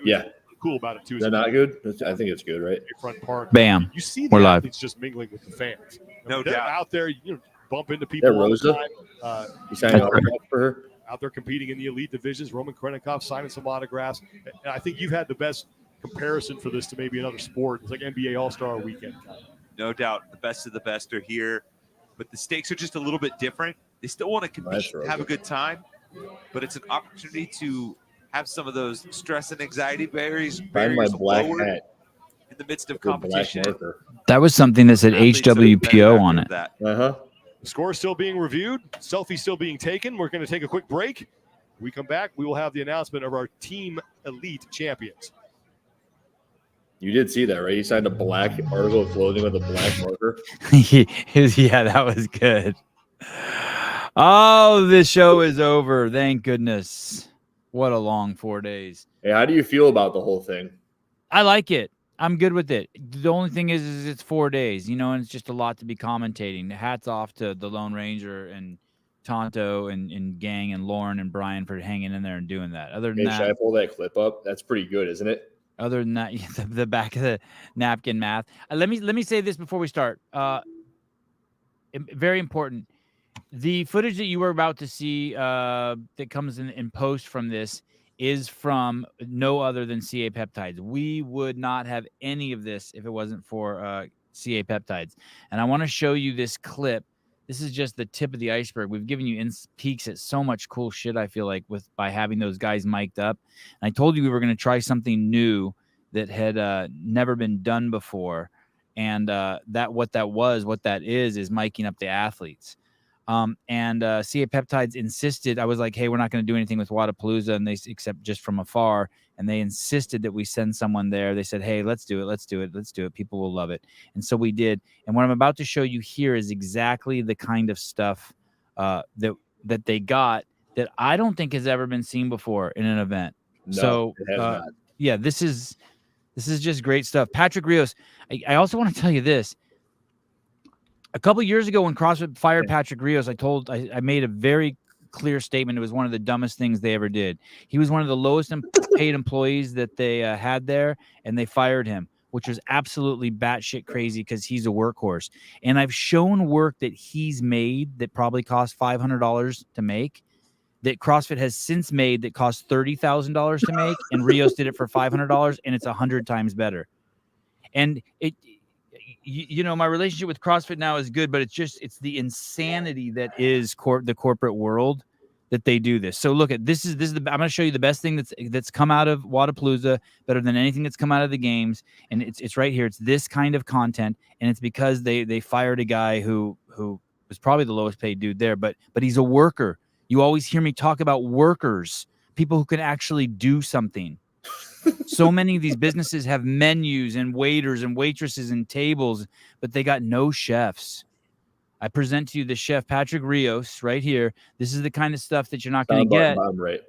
Yeah. Cool about it too. Is that not good? I think it's good, right? Front park. Bam. You see We're the live. athletes just mingling with the fans. No They're doubt. out there, bump into people That all Rosa? the time. You signed an autograph for her? Out there competing in the elite divisions. Roman Krennikov signing some autographs. And I think you've had the best comparison for this to maybe another sport. It's like NBA All-Star Weekend. No doubt. The best of the best are here. But the stakes are just a little bit different. They still want to compete, have a good time. But it's an opportunity to have some of those stress and anxiety barriers Find my black lowered hat. in the midst of With the competition. black marker. That was something that said Athletes are HWPO better on after it. that. Uh-huh. The score is still being reviewed. Selfie still being taken. We're going to take a quick break. When we come back, we will have the announcement of our Team Elite champions. You did see that, right? He signed a black article of clothing with a black marker. Yeah, that was good. Oh, this show is over. Thank goodness. What a long 4 days. Hey, how do you feel about the whole thing? I like it. I'm good with it. The only thing is it's 4 days, and it's just a lot to be commentating. Hats off to the Lone Ranger and Tonto and gang and Lauren and Brian for hanging in there and doing that. Other than Hey, should I that, pull that clip up? That's pretty good, isn't it? other than that, the back of the napkin math. Let me say this before we start. Very important. The footage that you were about to see that comes in post from this is from no other than CA Peptides. We would not have any of this if it wasn't for CA Peptides. And I want to show you this clip. This is just the tip of the iceberg. We've given you peeks at so much cool shit, I feel like, by having those guys mic'd up. And I told you we were going to try something new that had never been done before. And what that is miking up the athletes. CA Peptides insisted. I was like, hey, we're not going to do anything with Wodapalooza, and except just from afar. And they insisted that we send someone there. They said, hey, let's do it. People will love it. And so we did. And what I'm about to show you here is exactly the kind of stuff that they got that I don't think has ever been seen before in an event. No, So it has not. yeah, this is just great stuff. Patrick Rios. I also want to tell you this. A couple years ago when CrossFit fired Patrick Rios, I made a very clear statement. It was one of the dumbest things they ever did. He was one of the lowest paid employees that they had there, and they fired him, which was absolutely batshit crazy because he's a workhorse. And I've shown work that he's made that probably cost $500 to make, that CrossFit has since made that cost $30,000 to make, and Rios did it for $500, and it's 100 times better. And my relationship with CrossFit now is good, but it's the insanity that is the corporate world that they do this. So look at this is I'm going to show you the best thing that's come out of Wodapalooza, better than anything that's come out of the games, and it's right here. It's this kind of content, and it's because they fired a guy who was probably the lowest paid dude there, but he's a worker. You always hear me talk about workers, people who can actually do something. So many of these businesses have menus and waiters and waitresses and tables, but they got no chefs. I present to you the chef, Patrick Rios, right here. This is the kind of stuff that you're not going to get. Right.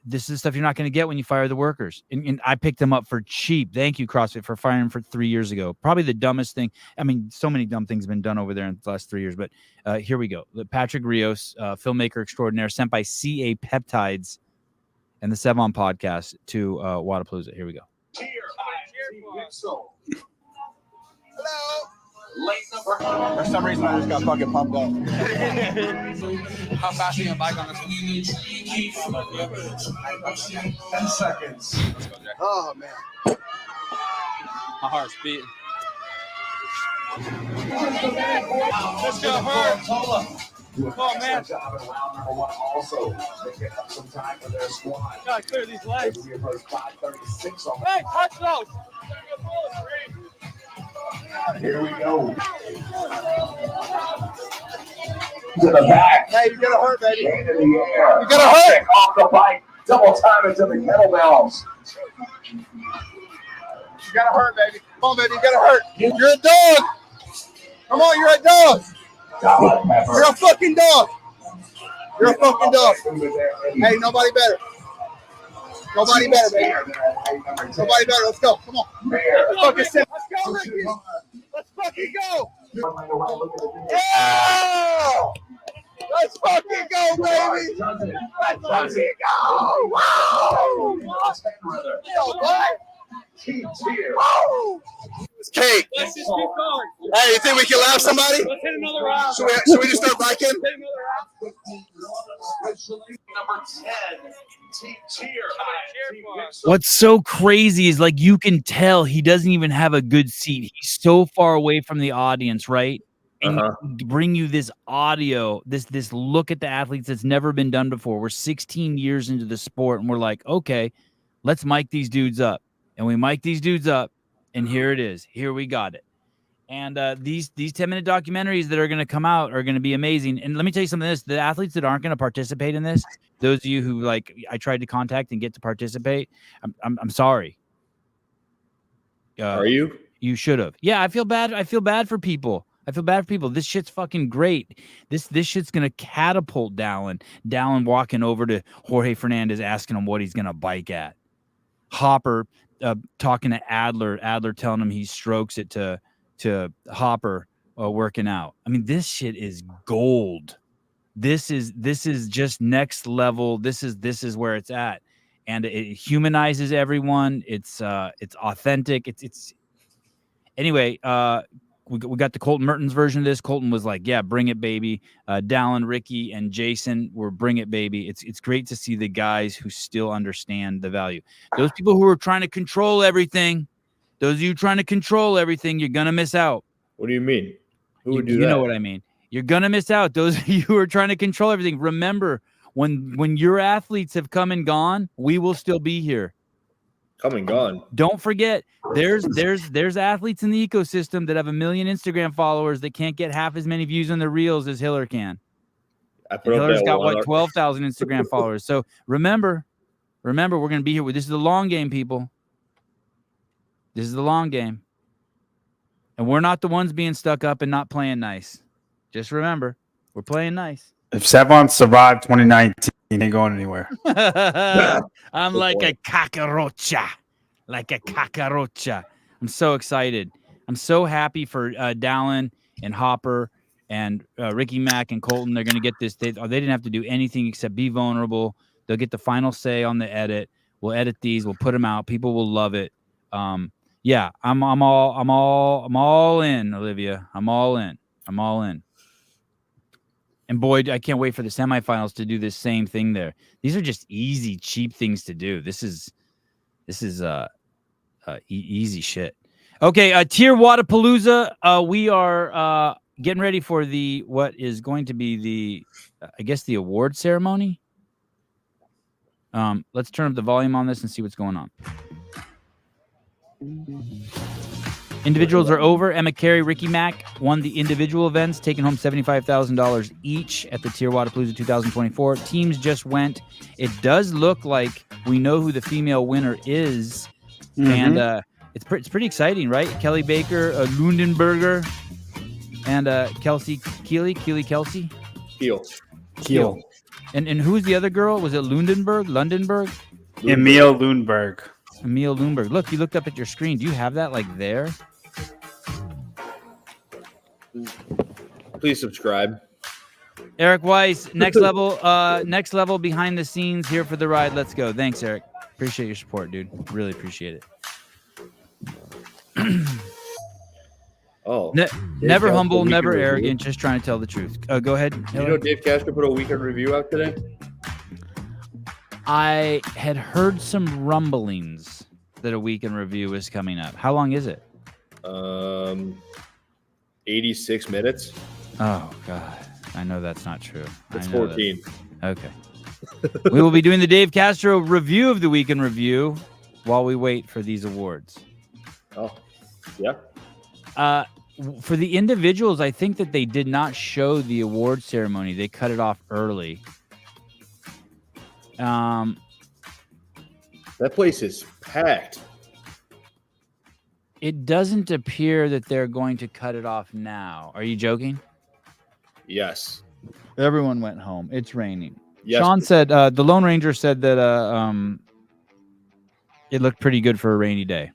This is the stuff you're not going to get when you fire the workers. And I picked them up for cheap. Thank you, CrossFit, for firing them for 3 years ago. Probably the dumbest thing. I mean, so many dumb things have been done over there in the last 3 years. But here we go. Patrick Rios, filmmaker extraordinaire, sent by CA Peptides and the Sevan podcast to Wodapalooza. Here we go. Hello. For some reason, I just got fucking pumped up. How fast are you gonna bike on this one? 10 seconds. Let's go, Jack. Oh, man. My heart's beating. Let's go, hurt. Oh, man. Gotta clear these legs. Hey, touch those. Here we go. To the back. Hey, you're gonna hurt, baby. Into the air. You're gonna hurt. Off the bike. Double time into the kettlebells. You gotta hurt, baby. Come on, baby. You gotta hurt. You're a dog. Come on, you're a dog. You're a fucking dog. You're a fucking dog. Hey, nobody better. Nobody better, baby. Nobody better. Let's go. Come on. Let's fucking sit. Let's go, Ricky. Let's fucking go. Yeah! Let's fucking go, baby. Let's fucking go. Wow. It's cake. Let's just keep going. Hey, you think we can laugh somebody? Let's hit another round. Should we just start biking? Number 10, TYR. What's so crazy is like you can tell he doesn't even have a good seat. He's so far away from the audience, right? And bring you this audio, this look at the athletes that's never been done before. We're 16 years into the sport, and we're like, okay, let's mic these dudes up. And we mic these dudes up, and here it is. Here we got it. And these 10-minute documentaries that are going to come out are going to be amazing. And let me tell you something. The athletes that aren't going to participate in this, those of you who like I tried to contact and get to participate, I'm sorry. Are you? You should have. Yeah, I feel bad. I feel bad for people. This shit's fucking great. This shit's gonna catapult Dallin. Dallin walking over to Jorge Fernandez, asking him what he's gonna bike at. Hopper talking to Adler. Adler telling him he strokes it to Hopper working out. I mean, this shit is gold. This is just next level. This is where it's at, and it humanizes everyone. It's authentic. It's anyway. We got the Colton Mertens version of this. Colton was like, yeah, bring it, baby. Dallin, Ricky, and Jason were bring it, baby. It's great to see the guys who still understand the value. Those people who are trying to control everything, you're going to miss out. What do you mean? Who would do that? You know what I mean. You're going to miss out. Those of you who are trying to control everything, remember, when your athletes have come and gone, we will still be here. Come and gone. Don't forget, there's athletes in the ecosystem that have 1 million Instagram followers that can't get half as many views on their reels as Hiller can. Hiller's got 12,000 Instagram followers. So remember, we're going to be here. This is the long game, people. This is the long game, and we're not the ones being stuck up and not playing nice. Just remember, we're playing nice. If Sevan survived 2019, he ain't going anywhere. I'm like a cacarocha. I'm so excited. I'm so happy for Dallin and Hopper and Ricky Mack and Colton. They're going to get this. They didn't have to do anything except be vulnerable. They'll get the final say on the edit. We'll edit these. We'll put them out. People will love it. Yeah, I'm all in, Olivia. I'm all in. And boy, I can't wait for the semifinals to do this same thing there. These are just easy, cheap things to do. This is easy shit. Okay, TYR Wodapalooza. We are getting ready for what is going to be the award ceremony. Let's turn up the volume on this and see what's going on. Individuals are over. Emma Carey, Ricky Mack won the individual events, taking home $75,000 each at the TYR Wodapalooza 2024. Teams just went. It does look like we know who the female winner is, and it's pretty exciting, right? Kelly Baker, Lundenberger, and Kelsey Keely Kelsey. Keel. And who's the other girl? Was it Lundenberg? Emil Lundberg. Emil Lundberg. Look, you looked up at your screen. Do you have that like there? Please subscribe. Eric Weiss, next level behind the scenes, here for the ride. Let's go. Thanks, Eric. Appreciate your support, dude. Really appreciate it. Never humble, never arrogant, just trying to tell the truth. Go ahead. You know Dave Castro put a weekend review out today? I had heard some rumblings that a weekend review is coming up. How long is it? 86 minutes. Oh, God. I know that's not true. It's 14. Okay. We will be doing the Dave Castro review of the weekend review while we wait for these awards. Oh, yeah. For the individuals, I think that they did not show the award ceremony. They cut it off early. That place is packed. It doesn't appear that they're going to cut it off now. Are you joking? Yes. Everyone went home. It's raining. Yes. Sean said, the Lone Ranger said that it looked pretty good for a rainy day.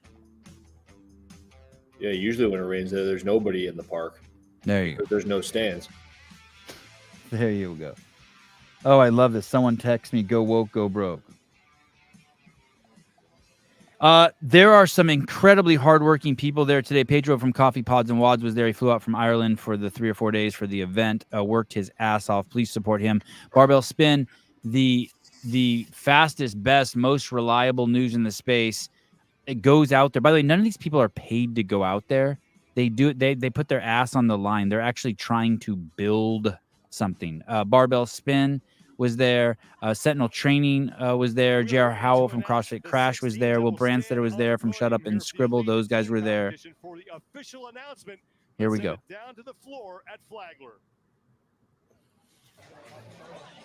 Yeah, usually when it rains, there's nobody in the park. There you go. There's no stands. There you go. Oh, I love this. Someone texts me, go woke, go broke. There are some incredibly hardworking people there today. Pedro from Coffee Pods and Wads was there. He flew out from Ireland for the 3 or 4 days for the event, worked his ass off. Please support him. Barbell Spin, the fastest, best, most reliable news in the space. It goes out there. By the way, none of these people are paid to go out there. They do it. They put their ass on the line. They're actually trying to build something. Barbell Spin was there. Sentinel Training was there. J.R. Howell from CrossFit Crash was there. Will Branstetter was there from Shut Up and Scribble. Those guys were there. Here we go. Down to the floor at Flagler.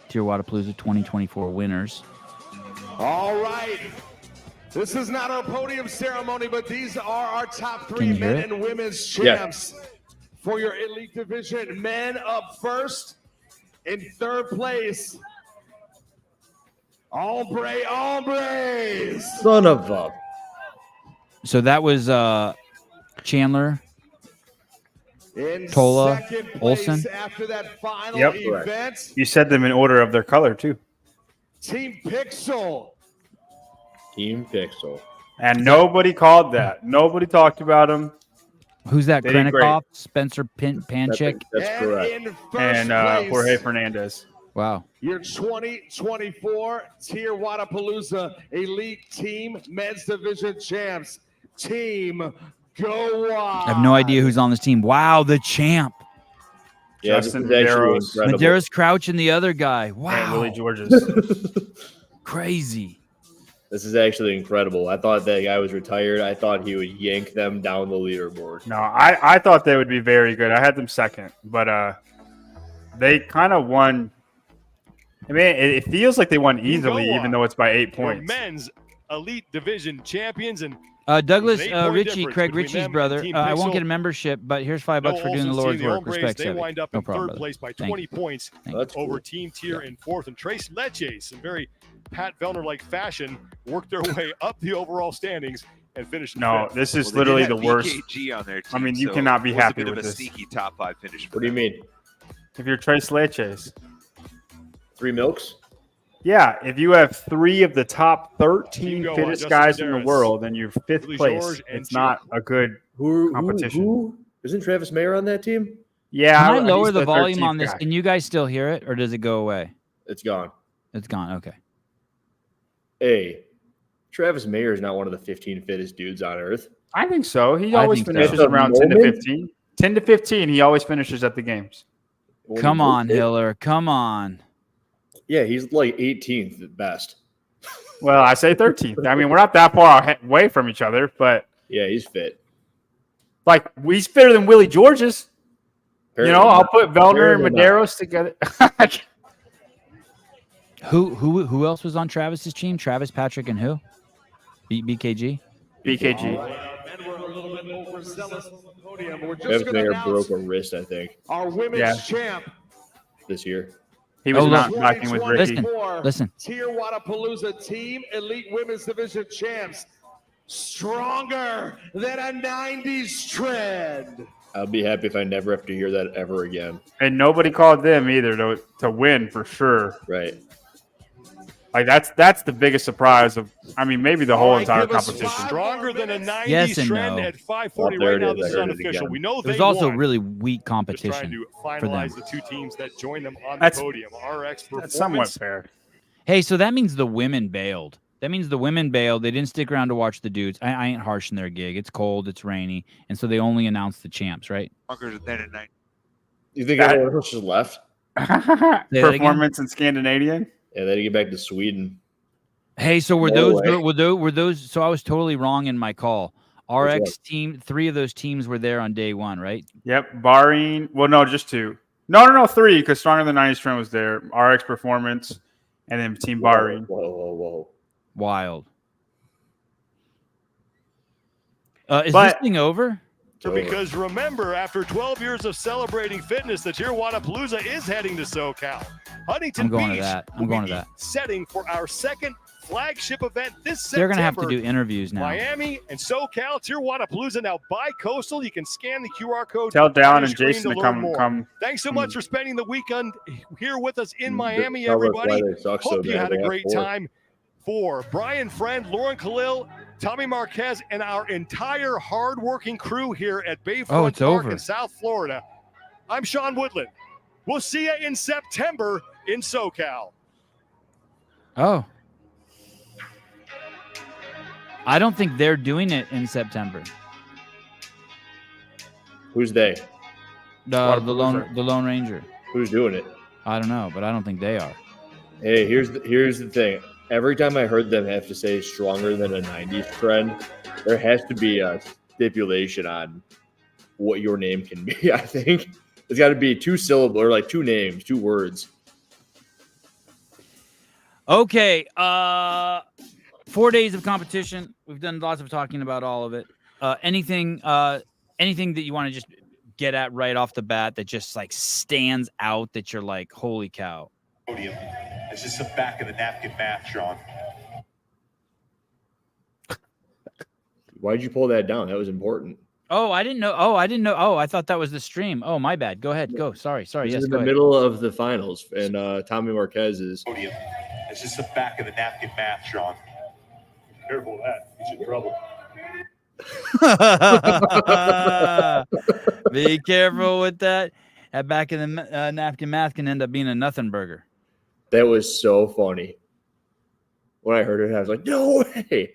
TYR Wodapalooza 2024 winners. All right. This is not our podium ceremony, but these are our top 3 you hear men it? and women's champs for your elite division. Men up first. In 3rd place, hombres. Son of a. So that was Chandler. In Tola, 2nd place Olsen. after that final Yep. event, You said them in order of their color too. Team Pixel. Team Pixel. And nobody called that. Nobody talked about them. Who's that? They did great. Krennikov, Spencer Panchik. That's And correct. in first And place, Jorge Fernandez. Wow. your 2024 TYR Wodapalooza Elite Team Men's Division Champs, Team Go Wod. I have no idea who's on this team. Wow, the champ. Yeah, this Justin is actually Medeiros. incredible. Medeiros Crouch and the other guy. And Wow. Willie Georges. Crazy. This is actually incredible. I thought that guy was retired. I thought he would yank them down the leaderboard. No, I thought they would be very good. I had them second, but they kind of won. I mean, it feels like they won easily, even though it's by 8 Your points. men's elite division champions and Douglas There's an 8-point Ritchie, difference Craig between Ritchie's them brother. and Team I won't Pixel. get a membership, but here's $5 no for doing the Olsen's Lord's team, the work. Hombres, Respect, they Sevy. wind up No in problem, 3rd brother. place by Thank 20 you. points That's over cool. Team Tier in 4th. And Trace Leches, in very Pat Vellner-like fashion, worked their way up the overall standings and finished in No, 5th. this is Well, they literally did the have worst. BKG on their team, I mean, you so cannot be it was happy a bit with of a this. sneaky top 5 finish. What do you mean? If you're Trace Leches. 3 milks? Yeah, if you have 3 of the top 13 Go on, fittest Justin guys in the Medeiros, world and you're 5th Willie place, George, and it's not a good competition. Who? Isn't Travis Mayer on that team? Yeah. Can I he's lower the volume 13th on this? guy. Can you guys still hear it, or does it go away? It's gone. It's gone. Okay. Hey, Travis Mayer is not one of the 15 fittest dudes on earth. I think so. He I always think so. finishes At the around 10 to moment? 15. 10 to 15, he always finishes at the games. Come on, Hiller. Come on. Yeah, he's like 18th at best. Well, I say 13th. I mean, we're not that far away from each other, but Yeah, he's fit. like he's fitter than Willie George's. You know, I'll put Vellner and Apparently not. Medeiros together. Who else was on Travis's team? Travis, Patrick, and who? BKG. BKG. Men were a little bit overzealous on the podium. We're just Travis going to Mayer announce broke a wrist, I think, our women's Yeah. champ. this year. He was Oh, not look. knocking with Ricky. Listen. TYR Wodapalooza Team Elite Women's Division champs. Stronger than a 90s trend. I'll be happy if I never have to hear that ever again. And nobody called them either to win for sure. Right. Like that's the biggest surprise of. I mean, maybe the whole All right, entire give us competition. 5 Stronger than a 90s Yes and trend no. at 540 Oh, there right it now. is. This I is heard it unofficial. again. We know It they was also won. really weak Just trying competition. to for finalize them. the 2 teams that join them on That's- the podium. RX Performance. That's somewhat fair. Hey, so that means the women bailed. That means the women bailed. They didn't stick around to watch the dudes. I ain't harshing their gig. It's cold. It's rainy. And so they only announced the champs, right? Stronger than a 90. You think That- everyone else just left? that again? Performance in Scandinavian. Yeah, they had to get back to Sweden. Hey, so were No those way. were those? So I was totally wrong in my call. Which RX team, 3 of those teams were there on day 1, right? Yep, barring no, just 2. No, 3 because Stronger Than 90s Trend was there. RX Performance, and then Team Barring. Whoa. Wild. Is But- this thing over? So because remember, after 12 years of celebrating fitness, the TYR Wodapalooza is heading to SoCal. Huntington I'm going to Beach that. I'm will going be to that. setting for our second flagship event this They're September. going to have to do interviews now. Miami and SoCal, TYR Wodapalooza now bi-coastal. You can scan the QR code. Tell on Dallin your and screen Jason to learn more. come. Thanks so much for spending the weekend here with us in Miami, Tell us why everybody. they suck so Hope you bad. had They a have great 4. time. For Brian Friend, Lauren Khalil, Tommy Marquez and our entire hardworking crew here at Bayfront it's Park over. in South Florida. I'm Sean Woodland. We'll see you in September in SoCal. Oh. I don't think they're doing it in September. Who's they? The Lone Ranger. Who's doing it? I don't know, but I don't think they are. Hey, here's the thing. Every time I heard them have to say stronger than a 90s trend, there has to be a stipulation on what your name can be. I think it's got to be 2 syllables or like 2 names, 2 words. Okay. 4 days of competition. We've done lots of talking about all of it. Anything that you want to just get at right off the bat that just like stands out that you're like, holy cow. It's just some back of the napkin math, Sean. Why'd you pull that down? That was important. Oh, I didn't know. Oh, I thought that was the stream. Oh, my bad. Go ahead. Go. Sorry. This Yes, is in go the ahead. middle of the finals, and Tommy Marquez is. It's just some back of the napkin math, Sean. Careful of that. He's in trouble. Be careful with that. That back of the napkin math can end up being a nothing burger. That was so funny. When I heard it, I was like, no way.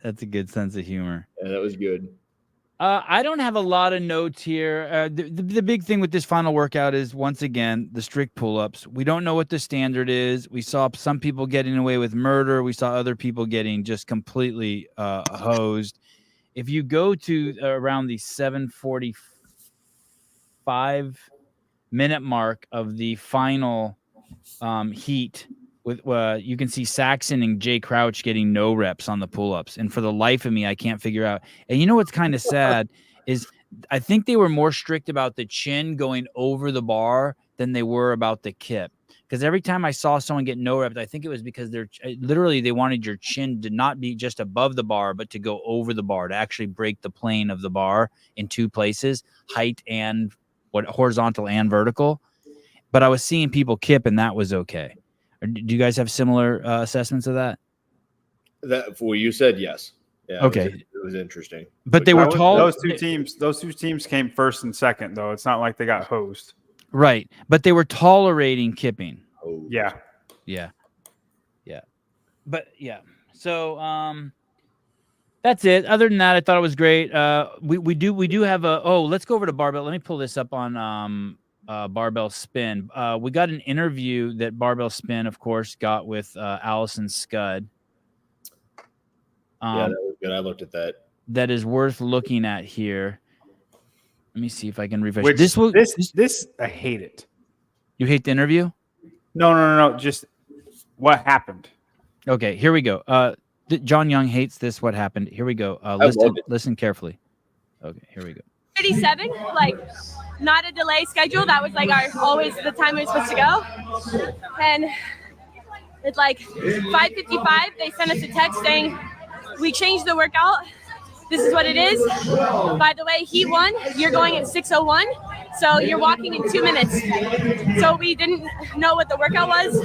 That's a good sense of humor. Yeah, that was good. I don't have a lot of notes here. The big thing with this final workout is, once again, the strict pull-ups. We don't know what the standard is. We saw some people getting away with murder. We saw other people getting just completely hosed. If you go to around the 7:45-minute mark of the final heat, with you can see Saxon and Jay Crouch getting no reps on the pull-ups, and for the life of me, I can't figure out. And you know what's kind of sad is I think they were more strict about the chin going over the bar than they were about the kip. Because every time I saw someone get no reps, I think it was because they wanted your chin to not be just above the bar, but to go over the bar, to actually break the plane of the bar in 2 places, height and horizontal and vertical. But I was seeing people kip, and that was okay. Do you guys have similar assessments of that? That for what you said, yes. Yeah, okay, it was interesting. But they were tall. Those two teams came first and second, though. It's not like they got hosed. Right, but they were tolerating kipping. Oh. Yeah. But yeah, so that's it. Other than that, I thought it was great. We do have a. Oh, let's go over to barbell. Let me pull this up on Barbell Spin. We got an interview that Barbell Spin, of course, got with Allison Scud. Yeah, that was good. I looked at that. That is worth looking at here. Let me see if I can refresh. This I hate it. You hate the interview? No. Just what happened. Okay, here we go. John Young hates this. What happened? Here we go. Listen carefully. Okay, here we go. 37, like not a delay schedule. That was like always the time we were supposed to go. And it's like 5:55. They sent us a text saying we changed the workout. This is what it is. By the way, heat 1, you're going at 6:01. So you're walking in 2 minutes. So we didn't know what the workout was.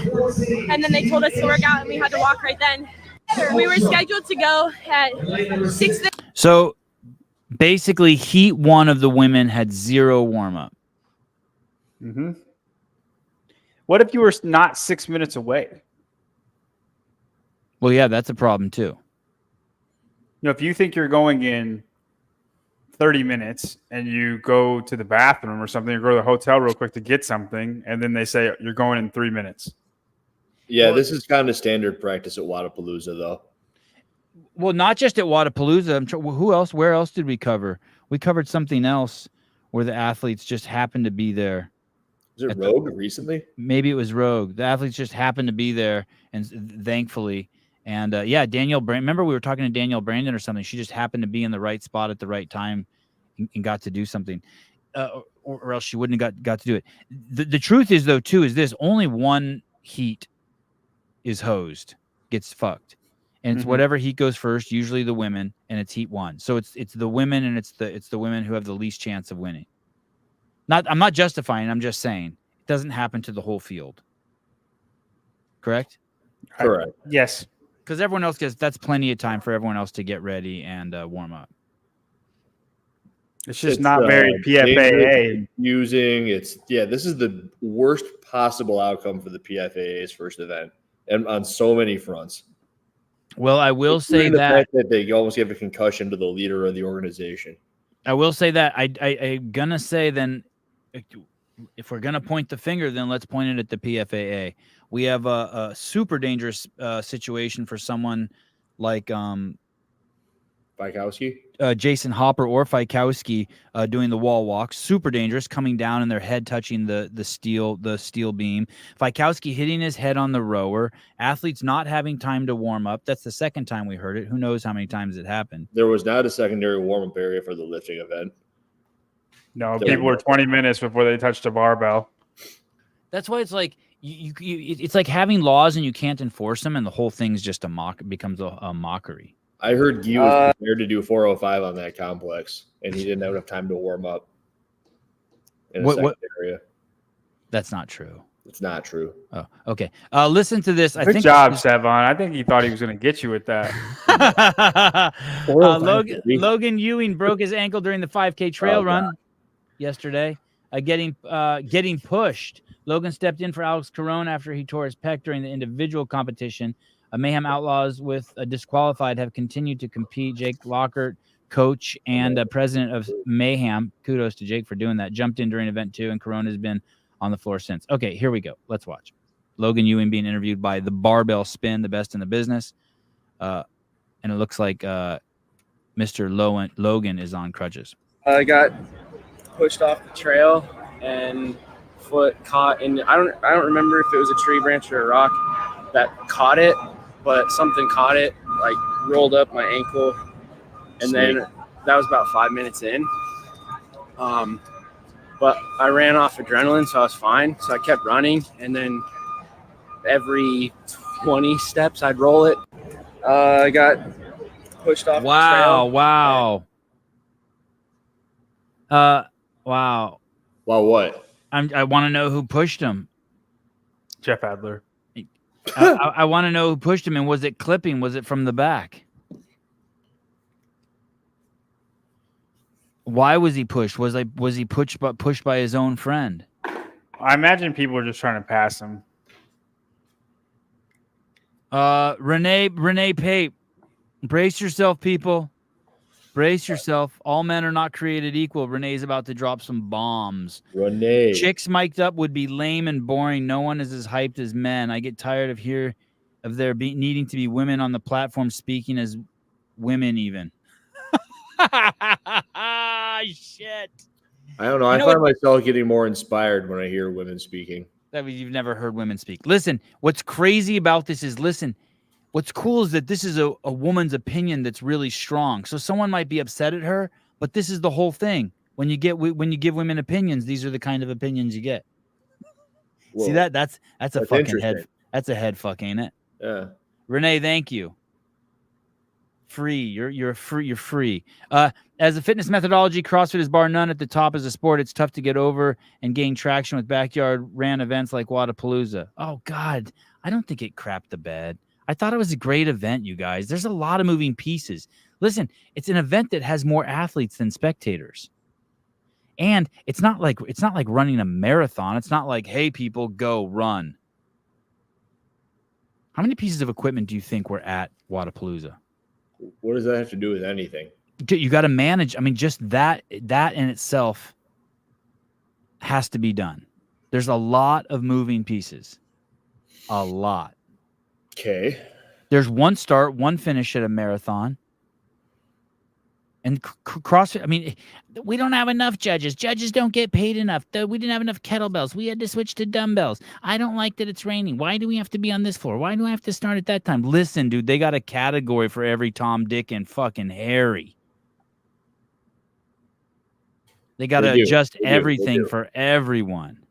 And then they told us to work out and we had to walk right then. We were scheduled to go at 6:30. So basically, heat 1 of the women had 0 warm-up. Mm-hmm. What if you were not 6 minutes away? Well, yeah, that's a problem too. If you think you're going in 30 minutes and you go to the bathroom or something, or go to the hotel real quick to get something, and then they say you're going in 3 minutes. Yeah, this is kind of standard practice at Wodapalooza, though. Well, not just at Wodapalooza. Who else? Where else did we cover? We covered something else where the athletes just happened to be there. Was it Rogue recently? Maybe it was Rogue. The athletes just happened to be there, and thankfully. And yeah, Danielle Brandon. Remember, we were talking to Danielle Brandon or something. She just happened to be in the right spot at the right time and got to do something, or else she wouldn't have got to do it. The truth is, though, too, is this: only one heat is hosed, gets fucked, and it's whatever heat goes first. Usually the women, and it's heat 1. So it's the women, and it's the women who have the least chance of winning. I'm not justifying. I'm just saying it doesn't happen to the whole field. Correct. Correct. Yes. Because everyone else that's plenty of time for everyone else to get ready and warm up. It's just not very PFAA. Confusing. This is the worst possible outcome for the PFAA's first event, and on so many fronts. Well, I will say the that fact that they almost give a concussion to the leader of the organization. I will say that I'm gonna say then, if we're gonna point the finger, then let's point it at the PFAA. We have a super dangerous situation for someone like Fikowski, Jason Hopper or Fikowski doing the wall walk. Super dangerous, coming down and their head touching the steel beam. Fikowski hitting his head on the rower. Athletes not having time to warm up. That's the second time we heard it. Who knows how many times it happened? There was not a secondary warm up area for the lifting event. No, people were 20 minutes before they touched a barbell. That's why it's like it's like having laws and you can't enforce them, and the whole thing's just becomes a mockery. I heard Guy was prepared to do 405 on that complex, and he didn't have enough time to warm up in a second area. That's not true. It's not true. Oh, okay. Listen to this. Good job, Sevan. I think he thought he was going to get you with that. Logan Ewing broke his ankle during the 5K trail run yesterday, getting pushed. Logan stepped in for Alex Carone after he tore his pec during the individual competition. Mayhem Outlaws with disqualified have continued to compete. Jake Lockhart, coach and president of Mayhem, kudos to Jake for doing that, jumped in during event 2, and Carone has been on the floor since. Okay, here we go. Let's watch. Logan Ewing being interviewed by the Barbell Spin, the best in the business. And it looks like Mr. Logan is on crutches. I got pushed off the trail and foot caught in, I don't remember if it was a tree branch or a rock that caught it, but something caught it, like rolled up my ankle, and then that was about 5 minutes in. But I ran off adrenaline, so I was fine. So I kept running, and then every 20 steps I'd roll it. I got pushed off the trail. Wow. Wow. Wow, what? I want to know who pushed him. Jeff Adler. I want to know who pushed him, and was it clipping? Was it from the back? Why was he pushed? Was he pushed by his own friend? I imagine people were just trying to pass him. Renee Pape, brace yourself, people. Brace yourself. All men are not created equal. Renee's about to drop some bombs. Renee. Chicks mic'd up would be lame and boring. No one is as hyped as men. I get tired of there needing to be women on the platform speaking as women even. Shit. I don't know. I find myself getting more inspired when I hear women speaking. That means you've never heard women speak. Listen, what's crazy about this is, what's cool is that this is a woman's opinion that's really strong. So someone might be upset at her, but this is the whole thing. When you give women opinions, these are the kind of opinions you get. Whoa. See that's a fucking head. That's a head fuck, ain't it? Yeah. Renee, thank you. Free. You're free. You're free. As a fitness methodology, CrossFit is bar none at the top as a sport. It's tough to get over and gain traction with backyard ran events like Wodapalooza. Oh God, I don't think it crapped the bed. I thought it was a great event, you guys. There's a lot of moving pieces. Listen, it's an event that has more athletes than spectators. And it's not like running a marathon. It's not like, hey, people, go run. How many pieces of equipment do you think were at Wodapalooza? What does that have to do with anything? You got to manage. I mean, just that in itself has to be done. There's a lot of moving pieces. A lot. Okay. There's one start, one finish at a marathon. And CrossFit, I mean, we don't have enough judges. Judges don't get paid enough. We didn't have enough kettlebells. We had to switch to dumbbells. I don't like that it's raining. Why do we have to be on this floor? Why do I have to start at that time? Listen, dude, they got a category for every Tom, Dick, and fucking Harry. They got to adjust everything for everyone.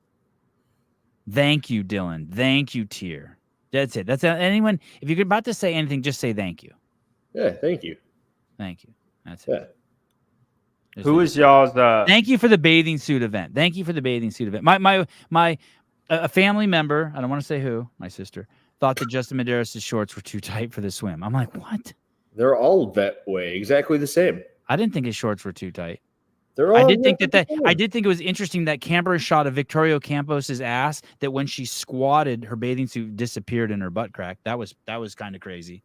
Thank you, Dylan. Thank you, TYR. That's it. That's anyone. If you're about to say anything, just say thank you. Yeah, thank you. Thank you. That's it. Yeah. Who is y'all's? Thank you for the bathing suit event. Thank you for the bathing suit event. My a family member. I don't want to say who. My sister. thought that Justin Medeiros' shorts were too tight for the swim. I'm like, what? They're all that way, exactly the same. I didn't think his shorts were too tight. They're all I did think I did think it was interesting that camera shot of Victoria Campos's ass, that when she squatted, her bathing suit disappeared in her butt crack. That was kind of crazy.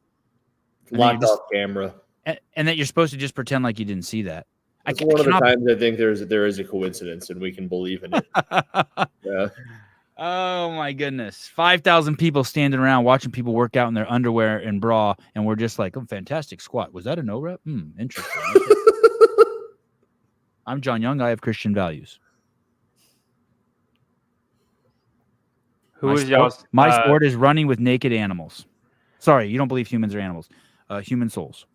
Locked off camera. And that you're supposed to just pretend like you didn't see that. It's one of the times I think there is a coincidence and we can believe in it. Yeah. Oh my goodness. 5,000 people standing around watching people work out in their underwear and bra, and we're just like, oh, fantastic squat. Was that a no rep? Interesting. I'm John Young. I have Christian values. My sport is running with naked animals. Sorry, you don't believe humans are animals. Human souls.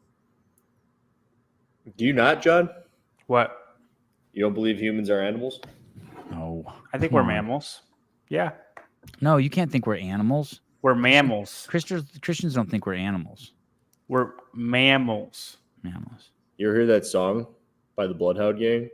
Do you not, John? What? You don't believe humans are animals? No. I think we're mammals. Yeah. No, you can't think we're animals. We're mammals. Christians don't think we're animals. We're mammals. Mammals. You ever hear that song by the Bloodhound Gang?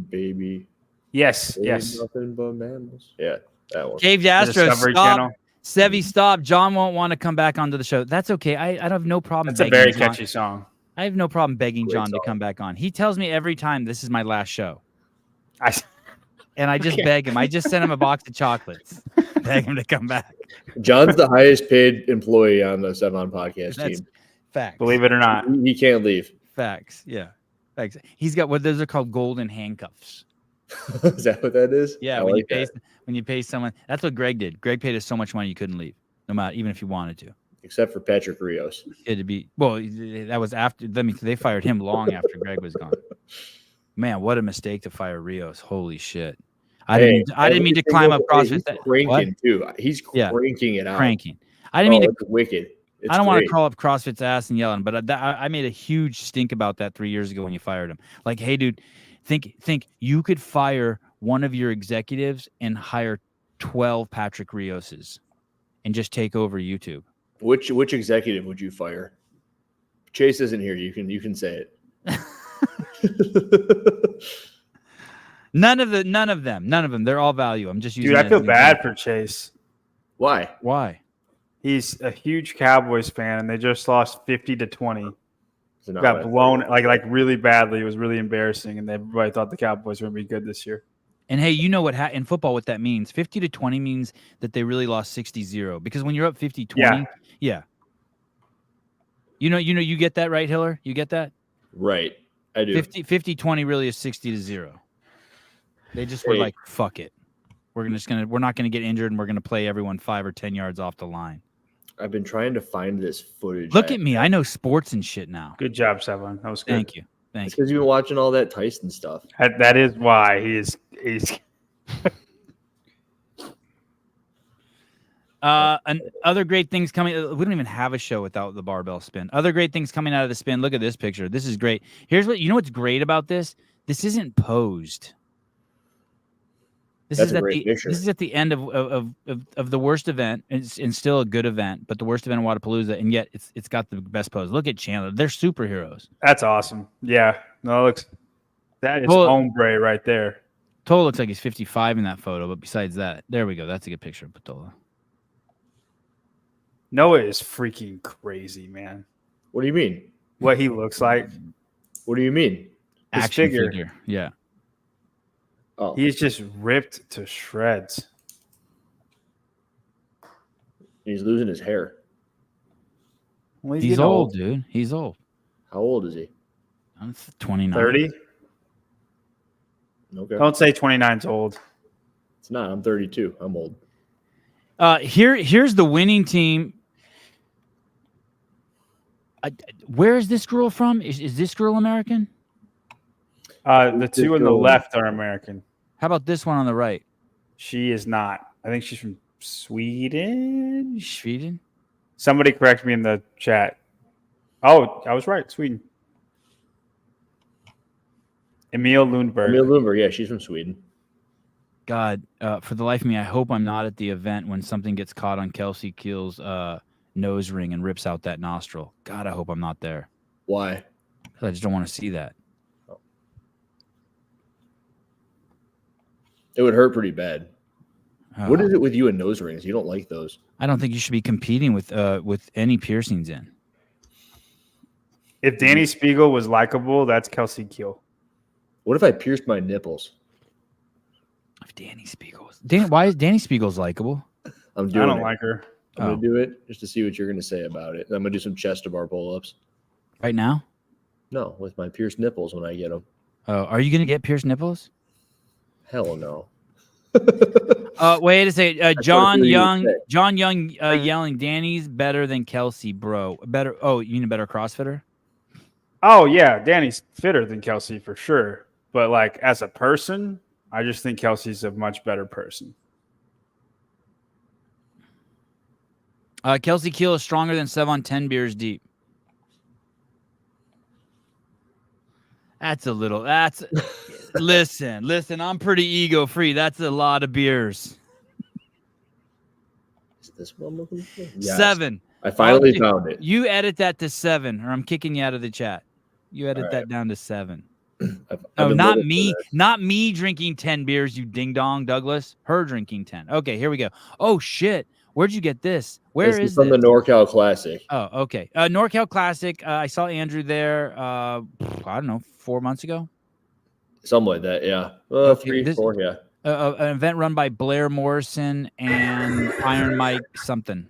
Baby. Yes. Nothing but mammals. Yeah, that one. Cave Astro, stop. Sevi, stop. John won't want to come back onto the show. That's okay. I have no problem. That's a very catchy song. I have no problem begging John to come back on. He tells me every time this is my last show. And I just beg him. I just sent him a box of chocolates. Beg him to come back. John's the highest paid employee on the Sevan podcast team. Facts. Believe it or not. He can't leave. Facts. Yeah. Facts. He's got what those are called, golden handcuffs. Is that what that is? Yeah. When you pay someone, that's what Greg did. Greg paid us so much money you couldn't leave, no matter, even if you wanted to. Except for Patrick Rios. It'd be that was after. They fired him long after Greg was gone. Man, what a mistake to fire Rios. Holy shit. I didn't mean to climb up CrossFit. He's cranking too. He's cranking it out. Cranking. I didn't mean to. It's wicked. I don't want to crawl up CrossFit's ass and yelling, but I made a huge stink about that 3 years ago when you fired him. Like, hey, dude, think you could fire one of your executives and hire 12 Patrick Rioses and just take over YouTube. Which executive would you fire? Chase isn't here. You can say it. None of them. They're all value. I'm just using. Dude, I feel bad for Chase. Why? He's a huge Cowboys fan, and they just lost 50-20. Got blown like really badly. It was really embarrassing, and everybody thought the Cowboys were going to be good this year. And hey, you know what in football what that means? 50-20 means that they really lost 60-0. Because when you're up 50-20, yeah. You get that, right, Hiller? You get that? Right. I do. 50-20 really is 60-0. They just were like, fuck it. We're not gonna get injured, and we're gonna play everyone 5 or 10 yards off the line. I've been trying to find this footage. Look at me. I know sports and shit now. Good job, Sevan. That was good. Thank you. It's because you've been watching all that Tyson stuff. That is why he's and other great things coming. We don't even have a show without the barbell spin. Other great things coming out of the spin. Look at this picture. This is great. Here's what's great about this. This isn't posed. This is at the end of the worst event. It's still a good event, but the worst event in Wodapalooza, and yet it's got the best pose. Look at Chandler. They're superheroes. That's awesome. Yeah. No, that is hombre right there. Patola looks like he's 55 in that photo, but besides that, there we go. That's a good picture of Patola. Noah is freaking crazy, man. What do you mean? What he looks like. What do you mean? His action figure. Yeah. Oh, he's just ripped to shreds. He's losing his hair. Well, he's old, dude. He's old. How old is he? I'm 29. 30? Okay. Don't say 29's old. It's not. I'm 32. I'm old. Here's the winning team. Where is this girl from? Is this girl American? The two on the left are American. How about this one on the right? She is not. I think she's from Sweden. Sweden? Somebody correct me in the chat. Oh, I was right. Sweden. Emil Lundberg. Yeah, she's from Sweden. God, for the life of me, I hope I'm not at the event when something gets caught on Kelsey Keel's nose ring and rips out that nostril. God, I hope I'm not there. Why? Because I just don't want to see that. It would hurt pretty bad. What is it with you and nose rings? You don't like those. I don't think you should be competing with any piercings in. If Danny Spiegel was likable, that's Kelsey Kiel. What if I pierced my nipples? If Danny Spiegel's why is Danny Spiegel's likable? I don't like her. I'm gonna do it just to see what you're gonna say about it. I'm gonna do some chest to bar pull-ups. Right now? No, with my pierced nipples when I get them. Oh, are you gonna get pierced nipples? Hell no. Wait a second. John Young yelling, Danny's better than Kelsey, bro. Better. Oh, you mean a better CrossFitter? Oh yeah, Danny's fitter than Kelsey for sure. But like as a person, I just think Kelsey's a much better person. Kelsey Kiel is stronger than Sevan 10 beers deep. That's a little. That's listen. I'm pretty ego free. That's a lot of beers. Is this one looking for? Yes. 7. I finally found it. You edit that to 7, or I'm kicking you out of the chat. You edit that down to 7. Oh, not me. Not me drinking 10 beers, you ding dong, Douglas. Her drinking 10. Okay, here we go. Oh shit. Where'd you get this? Where is from this? the NorCal Classic. Oh, okay. NorCal Classic. I saw Andrew there. I don't know, 4 months ago. Something like that. Yeah. 3, 4. Yeah. An event run by Blair Morrison and Iron Mike something.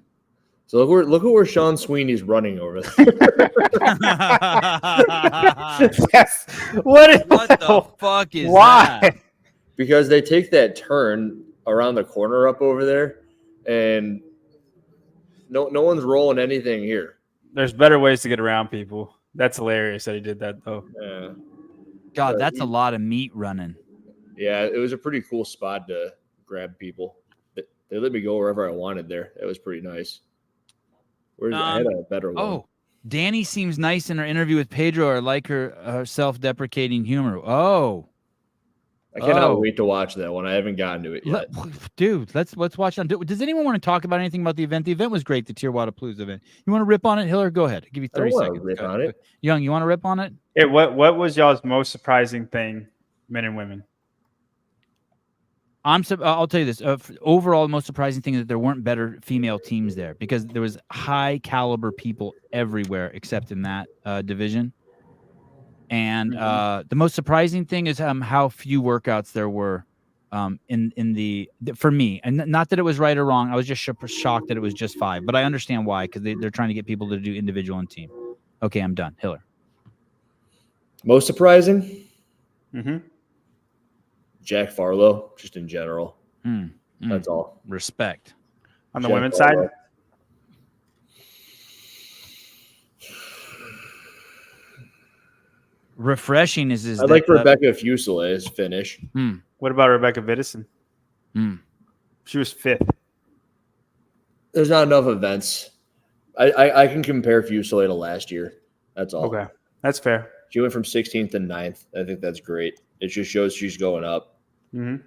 So look at where Sean Sweeney's running over there. Yes. What the fuck is why? that? Because they take that turn around the corner up over there, and no one's rolling anything here. There's better ways to get around people. That's hilarious that he did that though. Yeah. God, that's a lot of meat running. Yeah, it was a pretty cool spot to grab people. They let me go wherever I wanted there. That was pretty nice. I had a better one. Oh, Danny seems nice in her interview with Pedro. I like her self-deprecating humor. Oh, I cannot wait to watch that one. I haven't gotten to it yet. Dude, let's watch on. Does anyone want to talk about anything about the event? The event was great, the TYR Wodapalooza event. You want to rip on it, Hiller? Go ahead. I'll give you 30 seconds. Rip on it. Young, you want to rip on it? What was y'all's most surprising thing, men and women? I'll tell you this. Overall, the most surprising thing is that there weren't better female teams there because there was high caliber people everywhere except in that division. And the most surprising thing is how few workouts there were for me. And not that it was right or wrong. I was just shocked that it was just 5. But I understand why, because they're trying to get people to do individual and team. Okay, I'm done. Hiller. Most surprising? Mm-hmm. Jack Farlow, just in general. That's all. Respect. On the women's side? Refreshing is I like Rebecca Fusil's finish. What about Rebecca Vidison? She was 5th. There's not enough events. I can compare Fusile to last year. That's all. Okay, that's fair. She went from 16th to 9th. I think that's great. It just shows she's going up. Mm-hmm.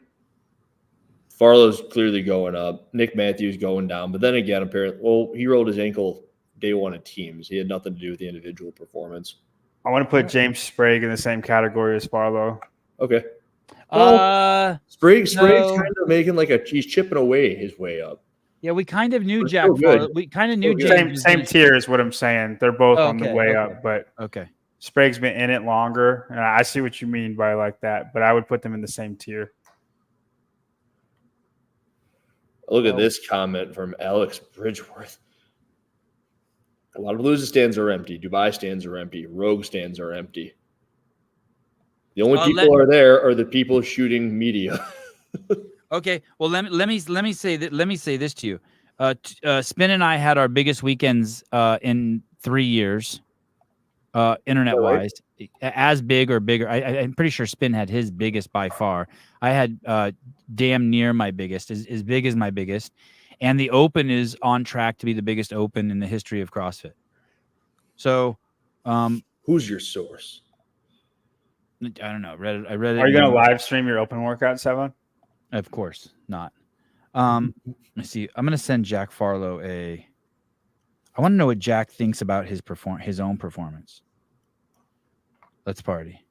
Farlow's clearly going up. Nick Matthews going down. But then again, apparently, he rolled his ankle day 1 of teams. He had nothing to do with the individual performance. I want to put James Sprague in the same category as Farlow. Okay. Sprague's kind of making he's chipping away his way up. Yeah, we kind of knew Jack Farlow. We kind of knew James. Same tier is what I'm saying. They're both on the way up, but Sprague's been in it longer, and I see what you mean by like that. But I would put them in the same tier. Look at this comment from Alex Bridgeworth. A lot of Wodapalooza stands are empty. Dubai stands are empty. Rogue stands are empty. The only people are there are the people shooting media. Okay, well let me say that. Let me say this to you. Spin and I had our biggest weekends in 3 years, internet-wise, as big or bigger. I'm pretty sure Spin had his biggest by far. I had damn near my biggest, as big as my biggest. And the Open is on track to be the biggest Open in the history of CrossFit. So, who's your source? I don't know. I read it. Are you going to live stream your Open workout, Sevan? Of course not. Let's see. I'm going to send Jack Farlow I want to know what Jack thinks about his own performance. Let's party.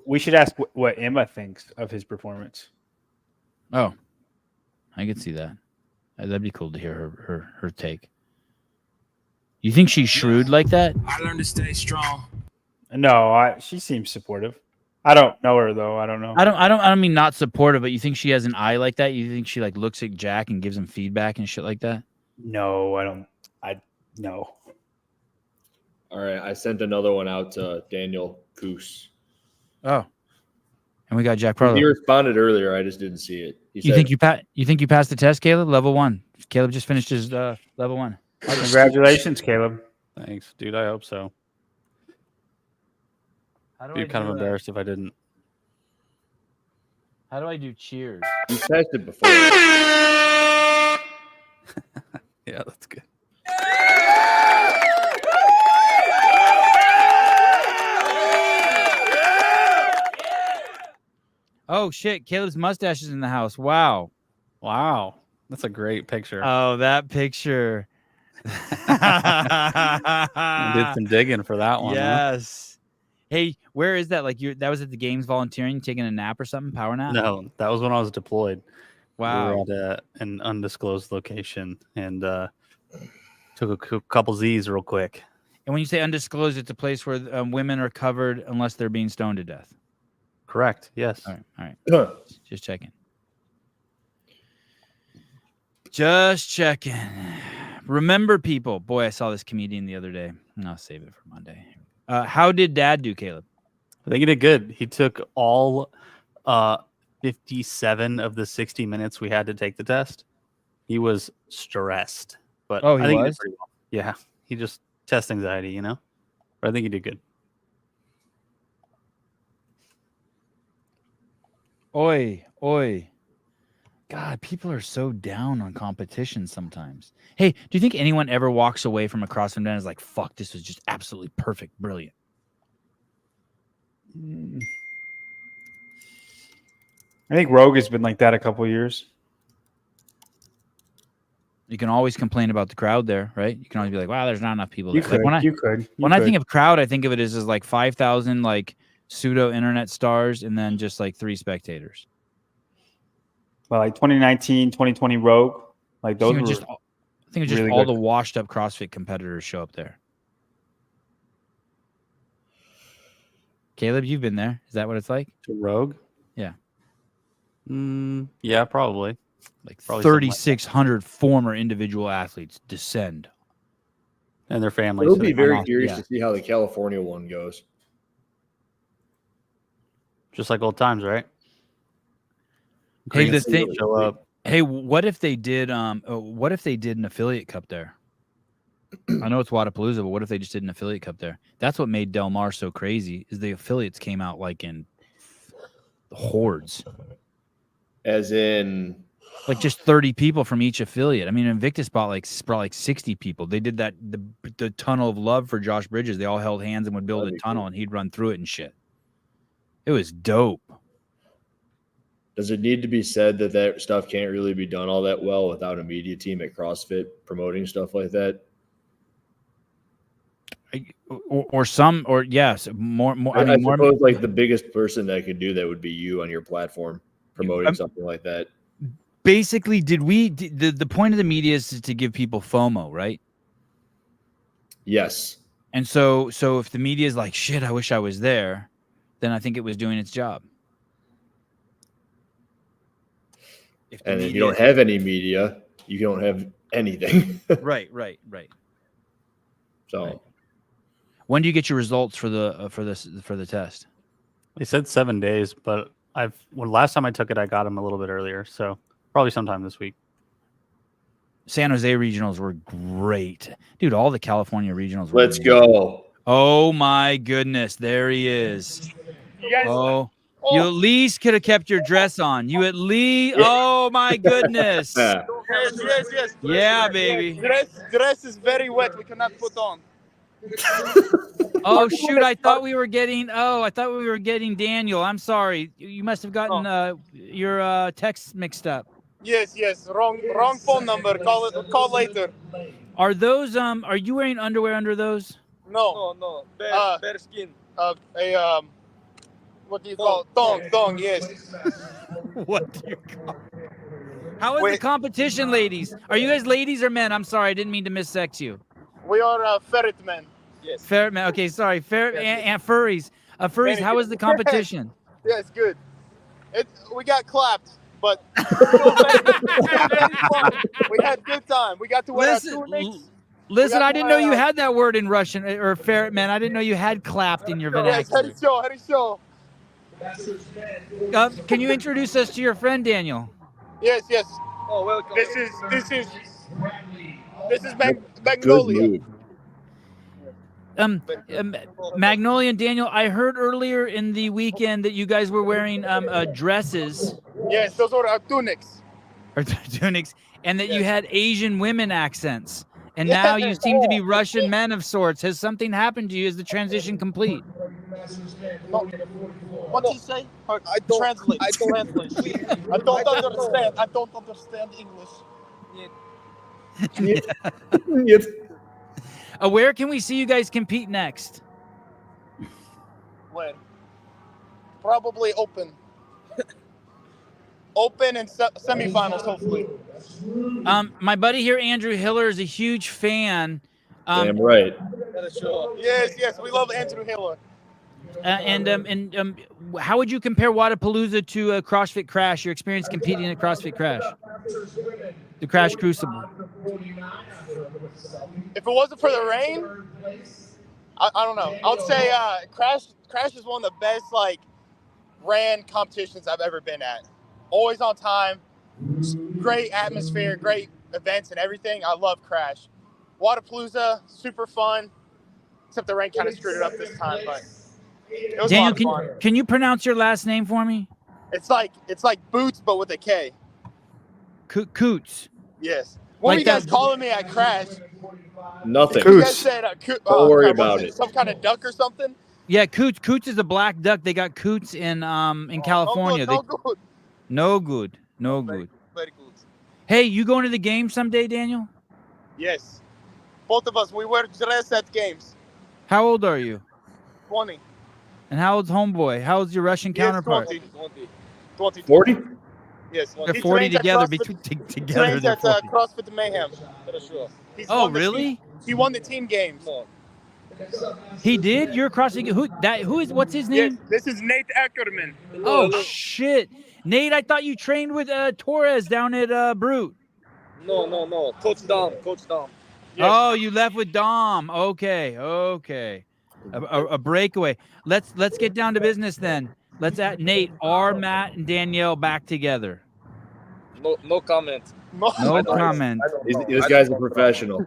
We should ask what Emma thinks of his performance. Oh, I could see that. That'd be cool to hear her take. You think she's shrewd like that? I learned to stay strong. No, she seems supportive. I don't know her though. I don't know. I don't mean not supportive, but you think she has an eye like that? You think she like looks at Jack and gives him feedback and shit like that? No, I don't. No. All right, I sent another one out to Daniel Coos. Oh, and we got Jack He Parlow. responded earlier. I just didn't see it. He You think you passed the test, Caleb? Level 1. Caleb just finished his level 1. Congratulations, Caleb. Thanks, dude. I hope so. How do Be I kind of do, embarrassed if I didn't. How do I do cheers? You passed it before. Yeah, that's good. Oh shit! Caleb's mustache is in the house. Wow. Wow, that's a great picture. Oh, that picture. I did some digging for that one. Yes. Hey, where is that? Like that was at the games volunteering, taking a nap or something? Power nap? No, that was when I was deployed. Wow. We were at an undisclosed location and took a couple Z's real quick. And when you say undisclosed, it's a place where women are covered unless they're being stoned to death. Correct. Yes. All right. Just checking. Just checking. Remember, people. Boy, I saw this comedian the other day. I'll save it for Monday. How did Dad do, Caleb? I think he did good. He took all 57 of the 60 minutes we had to take the test. He was stressed, but Oh, he I think was? he did pretty well. Yeah, he just test anxiety, you know. But I think he did good. Oi. God, people are so down on competition sometimes. Hey, do you think anyone ever walks away from a CrossFit event and is like, fuck, this was just absolutely perfect, brilliant? I think Rogue has been like that a couple of years. You can always complain about the crowd there, right? You can always be like, wow, there's not enough people You there. could. Like when I think of crowd, I think of it as like 5,000 like pseudo internet stars and then just like 3 spectators. Well, like 2019, 2020 Rogue, like those were I think it's just really all good. the washed up CrossFit competitors show up there. Caleb, you've been there. Is that what it's like? To Rogue? Yeah. Yeah, probably. Like Probably 3,600 former individual athletes descend. And their families. We'll be very curious yeah. to see how the California one goes. Just like old times, right? Hey, the Greens thing. show up. Hey, what if they did? What if they did an affiliate cup there? I know it's Wodapalooza, but what if they just did an affiliate cup there? That's what made Del Mar so crazy. Is the affiliates came out like in hordes, as in like just 30 people from each affiliate. I mean, Invictus brought like 60 people. They did that the tunnel of love for Josh Bridges. They all held hands and would build a tunnel, and he'd run through it and shit. It was dope. Does it need to be said that stuff can't really be done all that well without a media team at CrossFit promoting stuff like that? Or yes, more. I suppose like the biggest person that could do that would be you on your platform promoting something like that. Basically, the point of the media is to give people FOMO, right? Yes. And so if the media is like, shit, I wish I was there, then I think it was doing its job. And if you don't have any media, you don't have anything. Right. So, right. When do you get your results for the test? They said 7 days, but last time I took it, I got them a little bit earlier, so probably sometime this week. San Jose regionals were great, dude. All the California regionals. Let's go. Oh my goodness, there he is. You at least could have kept your dress on. You at least. Oh my goodness. Yes. Yeah, baby. Dress is very wet. We cannot put on. Oh shoot! I thought we were getting Daniel. I'm sorry. You must have gotten your text mixed up. Yes. Wrong phone number. Call later. Are those Are you wearing underwear under those? No. Bare skin. What do you call it? Thong, yes. What do you call How is the competition, ladies? Are you guys ladies or men? I'm sorry, I didn't mean to missex you. We are ferret men. Yes. Ferret men. Okay, sorry. Ferret and furries. Furries. How is the competition? Yeah, it's good. We got clapped, but we had good time. We got to wear our tunics. Listen, I didn't know you had that word in Russian or ferret man. I didn't know you had clapped in your vernacular. Хорошо. Can you introduce us to your friend Daniel? Yes. Oh, welcome. This is Magnolia. Magnolia and Daniel, I heard earlier in the weekend that you guys were wearing dresses. Yes, those are our tunics. Or tunics, and that you had Asian women accents. And now you seem to be Russian men of sorts. Has something happened to you? Is the transition complete? What did he say? I don't translate. I don't understand. I don't understand English. Yes. Where can we see you guys compete next? When? Probably open. Open and semifinals, hopefully. My buddy here, Andrew Hiller, is a huge fan. Damn right. Yes, we love Andrew Hiller. And how would you compare Wodapalooza to CrossFit Crash? Your experience competing at CrossFit Crash, the Crash Crucible. If it wasn't for the rain, I don't know. I would say Crash is one of the best ran competitions I've ever been at. Always on time, great atmosphere, great events and everything. I love Crash. Wodapalooza, super fun, except the rain kind of screwed it up this time, but it was Daniel, a lot of fun. can you pronounce your last name for me? It's like Boots, but with a K. Coots. Yes. What were you guys calling me at Crash? Nothing. You guys said, don't worry about it. Some kind of duck or something? Yeah, Coots. Coots is a black duck. They got Coots in California. No good. Very good. Hey, you going to the game someday, Daniel? Yes. Both of us. We wear dress at games. How old are you? 20. And how old's homeboy? How old's your Russian counterpart? 20. 40? Yes. They're 40 together. Together, they're 40. CrossFit Mayhem. Oh, really? He won the team games. He did? You're CrossFit. What's his name? Yes, this is Nate Ackerman. Oh, shit. Nate, I thought you trained with Torres down at Brute. No. Coach Dom. Yes. Oh, you left with Dom. Okay. A breakaway. Let's get down to business then. Let's add Nate, Matt, and Danielle back together. No comment. No comment. This guy's a professional.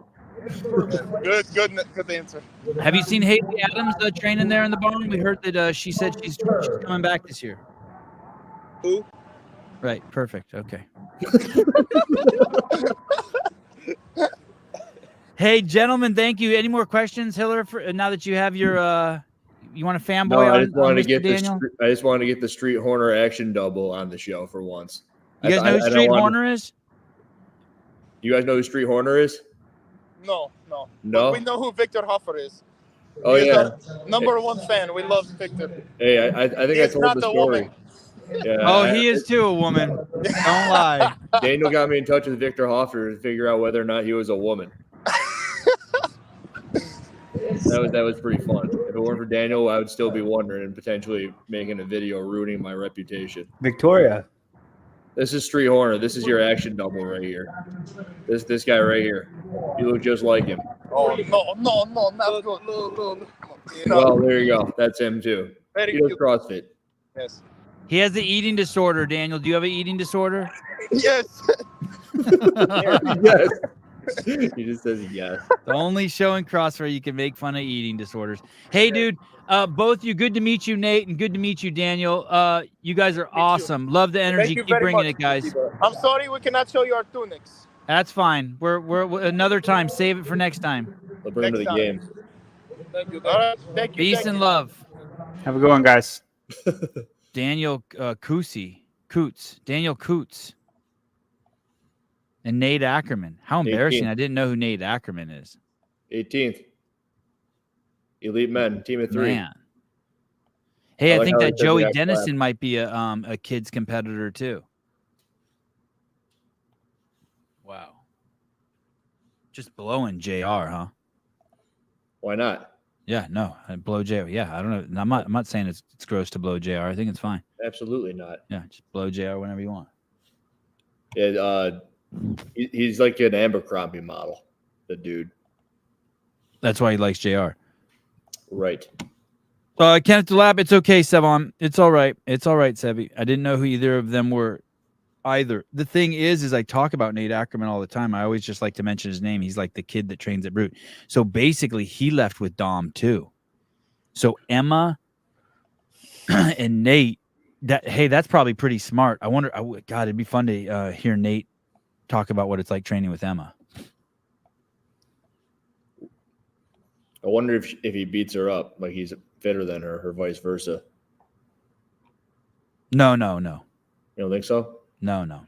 Good answer. Have you seen Haley Adams training there in the barn? We heard that she said she's coming back this year. Who? Right. Perfect. Okay. Hey, gentlemen, thank you. Any more questions, Hiller? Now that you have your, you want to fanboy No, on I just wanted to get the Street Horner action double on the show for once. You guys know who Street Horner is? You guys know who Street Horner is? No. No? We know who Victor Hoffer is. Oh, He's yeah. our number one fan. We love Victor. Hey, I think I told the story. Yeah, he is too a woman. Don't lie. Daniel got me in touch with Victor Hoffer to figure out whether or not he was a woman. That was pretty fun. If it weren't for Daniel, I would still be wondering and potentially making a video ruining my reputation. Victoria. This is Street Horner. This is your action double right here. This guy right here. You look just like him. Oh no, not good. No. Well, there you go. That's him too. Very He does cute. CrossFit. Yes. He has the eating disorder, Daniel. Do you have an eating disorder? Yes. Yes. He just says yes. The only show in CrossFit where you can make fun of eating disorders. Hey, dude, both you, good to meet you, Nate, and good to meet you, Daniel. You guys are awesome. Love the energy. Keep bringing it, guys. I'm sorry we cannot show you our tunics. That's fine. We're another time. Save it for next time. We'll bring him to the game. Thank you. All right. Thank you. Peace and love. Have a good one, guys. Daniel Coots. Daniel Coots. And Nate Ackerman. How embarrassing. 18th. I didn't know who Nate Ackerman is. 18th. Elite men, team of 3. Man. Hey, I like think how that he said Joey the Dennison might be a kid's competitor too. Just blowing JR, huh? Why not? Yeah, no, I blow JR. Yeah, I don't know. I'm not saying it's gross to blow JR. I think it's fine. Absolutely not. Yeah, just blow JR whenever you want. He's like an Abercrombie model, the dude. That's why he likes JR. Right. Kenneth DeLab, it's okay, Sevan. It's all right. It's all right, Sevi. I didn't know who either of them were either. The thing is I talk about Nate Ackerman all the time. I always just like to mention his name. He's like the kid that trains at Brute. So basically, he left with Dom too. So Emma and Nate, that's probably pretty smart. I wonder, God, it'd be fun to hear Nate talk about what it's like training with Emma. I wonder if he beats her up, like he's fitter than her, or vice versa. No. You don't think so? No.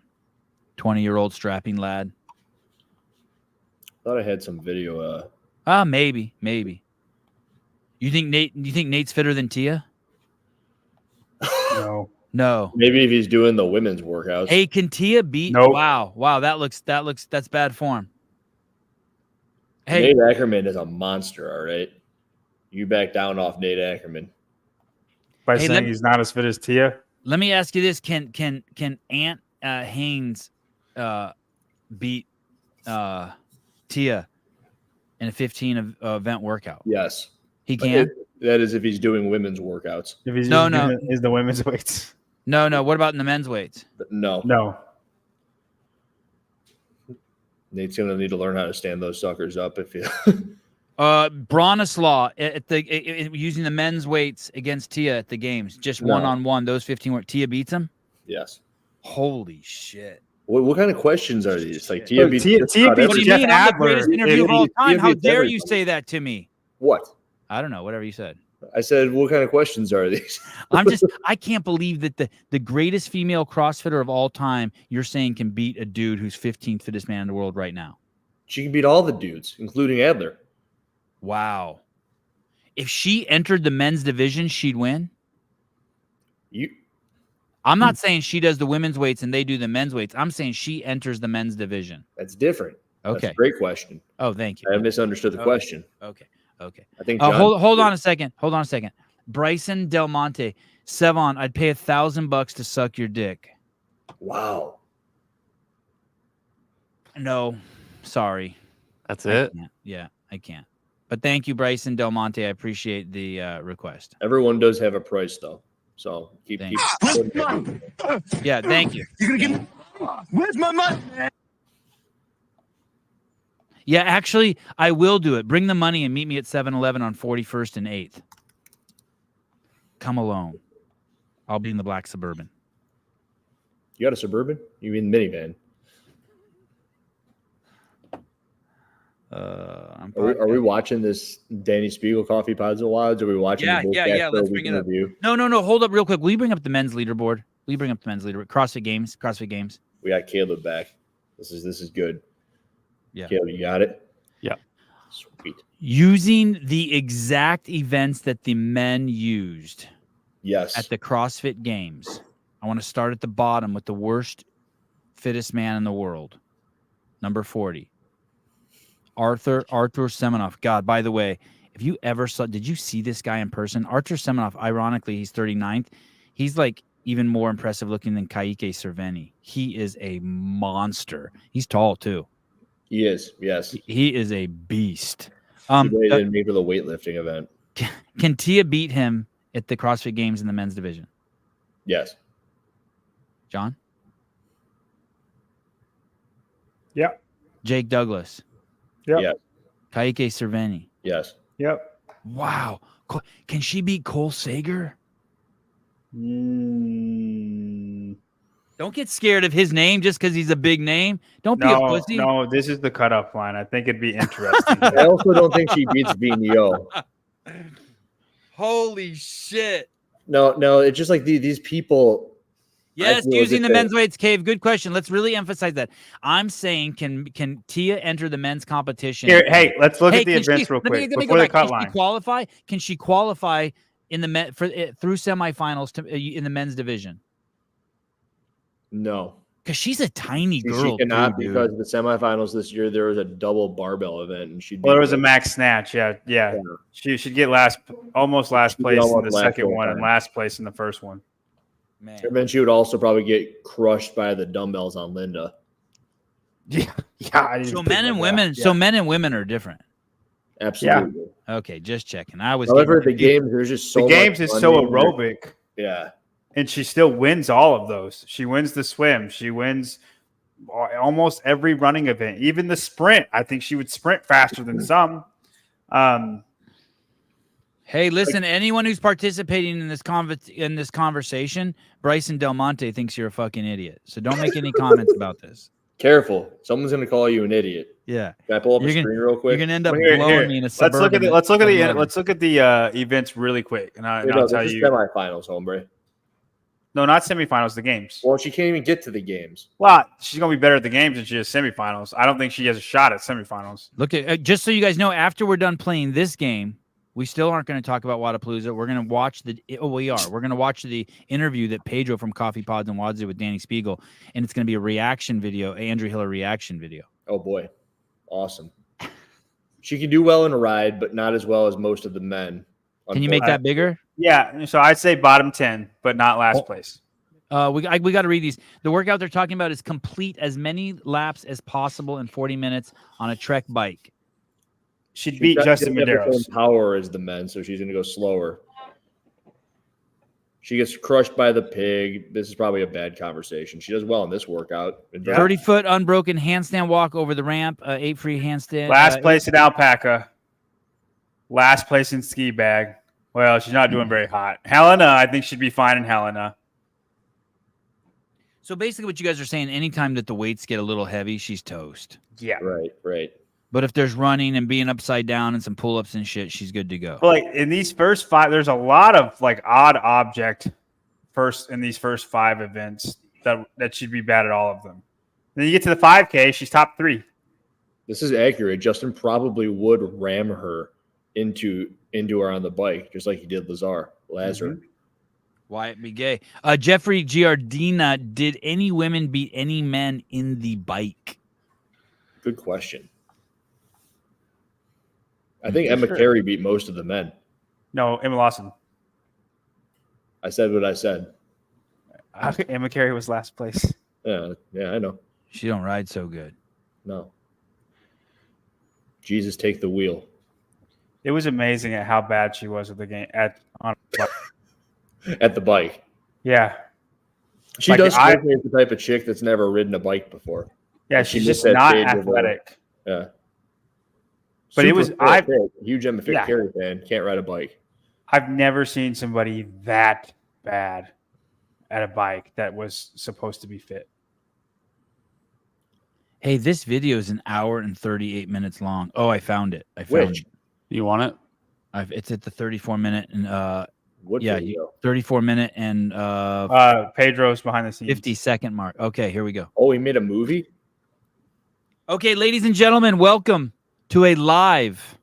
20-year-old strapping lad. Thought I had some video. Maybe. You think Nate's fitter than Tia? No. Maybe if he's doing the women's workouts. Hey, can Tia beat? Nope. Wow. That's bad form. Hey, Nate Ackerman is a monster. All right, you back down off Nate Ackerman by saying he's not as fit as Tia. Let me ask you this: Can Ant Haynes beat Tia in a 15 event workout? Yes, he can. That is if he's doing women's workouts. If he's is the women's weights. No. What about in the men's weights? No. Nate's gonna need to learn how to stand those suckers up. If you Bronislaw using the men's weights against Tia at the games, just one-on-one. Those 15 where Tia beats him. Yes. Holy shit! What kind of questions are these? Like Tia beats What do you mean? I'm the greatest interview of all time. How dare you say that to me? What? I don't know. Whatever you said. I said, what kind of questions are these? I can't believe that the greatest female CrossFitter of all time, you're saying can beat a dude who's 15th fittest man in the world right now. She can beat all the dudes, including Adler. Wow. If she entered the men's division, she'd win. I'm not saying she does the women's weights and they do the men's weights. I'm saying she enters the men's division. That's different. Okay. That's a great question. Oh, thank you. I misunderstood the question. Okay. I think hold on a second. Bryson Del Monte, Sevan, I'd pay $1,000 to suck your dick. Wow. No, sorry. That's it? I can't. But thank you, Bryson Del Monte. I appreciate the request. Everyone does have a price, though. So keep Yeah, thank you. You're gonna give me. Where's my money, man? Yeah, actually, I will do it. Bring the money and meet me at 7-Eleven on 41st and 8th. Come alone. I'll be in the black Suburban. You got a Suburban? You mean minivan? Are we watching this Danny Spiegel Coffee Pods and Wads? Are we watching? Yeah. Let's bring it up. No. Hold up real quick. Will you bring up the men's leaderboard? CrossFit Games. We got Caleb back. This is good. Yeah. Caleb, you got it? Yeah. Sweet. Using the exact events that the men used. Yes. At the CrossFit Games. I want to start at the bottom with the worst, fittest man in the world. Number 40. Artur Semenov. God, by the way, if you ever did you see this guy in person? Artur Semenov, ironically, he's 39th. He's like even more impressive looking than Kayike Cerveni. He is a monster. He's tall too. He is, yes. He is a beast. He weighed in maybe the weightlifting event. Can Tia beat him at the CrossFit Games in the men's division? Yes. John? Yep. Jake Douglas? Yep. Yes. Kayike Cerveni? Yes. Yep. Wow. Can she beat Cole Sager? Don't get scared of his name just because he's a big name. Don't be a pussy. No, this is the cutoff line. I think it'd be interesting. I also don't think she beats Vigneault. Holy shit. No, it's just like these people. Yes, using the men's weights, Cave. Good question. Let's really emphasize that. I'm saying, can Tia enter the men's competition? Here, hey, let's look at the events real quick before the cut line. Can she qualify in the through semifinals in the men's division? No. Because she's a tiny girl. She cannot too, dude. because the semifinals this year there was a double barbell event and she. Well, there was a max snatch. Yeah. She should get almost last place in the second one and last place in the first one. Man. And then she would also probably get crushed by the dumbbells on Linda. Yeah. So men and women. So men and women are different. Absolutely. Yeah. Okay, just checking. I was. However, the games there's just so. The games is so aerobic. Yeah. And she still wins all of those. She wins the swim. She wins almost every running event, even the sprint. I think she would sprint faster than some. Hey, listen, anyone who's participating in this conversation, Bryson Del Monte thinks you're a fucking idiot. So don't make any comments about this. Careful. Someone's going to call you an idiot. Yeah. Can I pull up the screen real quick? You're going to end up blowing me in a suburban. Let's look at the events really quick. And I'll tell you. Semifinals, hombre. No, not semifinals, the games. Well, she can't even get to the games. Well, she's going to be better at the games than she is semifinals. I don't think she has a shot at semifinals. Look at just so you guys know, after we're done playing this game, we still aren't going to talk about Wodapalooza. We're going to watch We're going to watch the interview that Pedro from Coffee Pods and Wads did with Danny Spiegel, and it's going to be a reaction video, Andrew Hiller reaction video. Oh boy, awesome. She can do well in a ride, but not as well as most of the men. Can you make that bigger? Yeah, so I'd say bottom 10, but not last place. We got to read these. The workout they're talking about is complete as many laps as possible in 40 minutes on a Trek bike. She'd beat Justin Medeiros. Power as the men, so she's going to go slower. She gets crushed by the pig. This is probably a bad conversation. She does well in this workout. 30-foot unbroken handstand walk over the ramp, 8 free handstand. Last place in alpaca. Last place in ski bag. Well, she's not doing very hot. Helena, I think she'd be fine in Helena. So basically what you guys are saying, anytime that the weights get a little heavy, she's toast. Yeah. Right. But if there's running and being upside down and some pull-ups and shit, she's good to go. But like in these first 5, there's a lot of like odd object in these first 5 events that she'd be bad at all of them. Then you get to the 5K, she's top 3. This is accurate. Justin probably would ram her into her on the bike, just like he did Lazar. Wyatt be gay. Jeffrey Giardina, did any women beat any men in the bike? Good question. I think Emma Carey beat most of the men. No, Emma Lawson. I said what I said. Emma Carey was last place. Yeah, I know. She don't ride so good. No. Jesus, take the wheel. It was amazing at how bad she was at the game at the bike. Yeah. She does strike me as the type of chick that's never ridden a bike before. Yeah, she's just not athletic. Yeah. But it was huge Emma Carey fan. Can't ride a bike. I've never seen somebody that bad at a bike that was supposed to be fit. Hey, this video is an hour and 38 minutes long. Oh, I found it. It. You want it? It's at the 34-minute and 34-minute and Pedro's behind the scenes 50-second mark. Okay, here we go. Oh, he made a movie? Okay, ladies and gentlemen, welcome to a live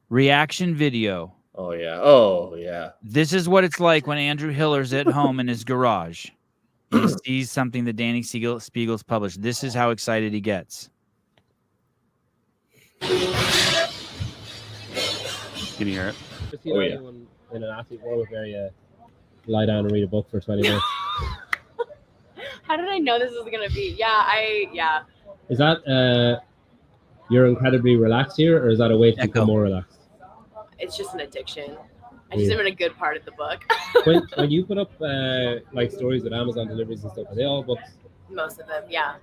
reaction video. Oh yeah. This is what it's like when Andrew Hiller's at home in his garage. He sees something that Danny Spiegel's published. This is how excited he gets. Can you hear it? In an athlete warm-up area, lie down and read a book for 20 minutes. How did I know this was gonna be? Yeah. Is that you're incredibly relaxed here, or is that a way to become more relaxed? It's just an addiction. I just am in a good part of the book. when you put up like stories with Amazon deliveries and stuff, are they all books? Most of them, yeah.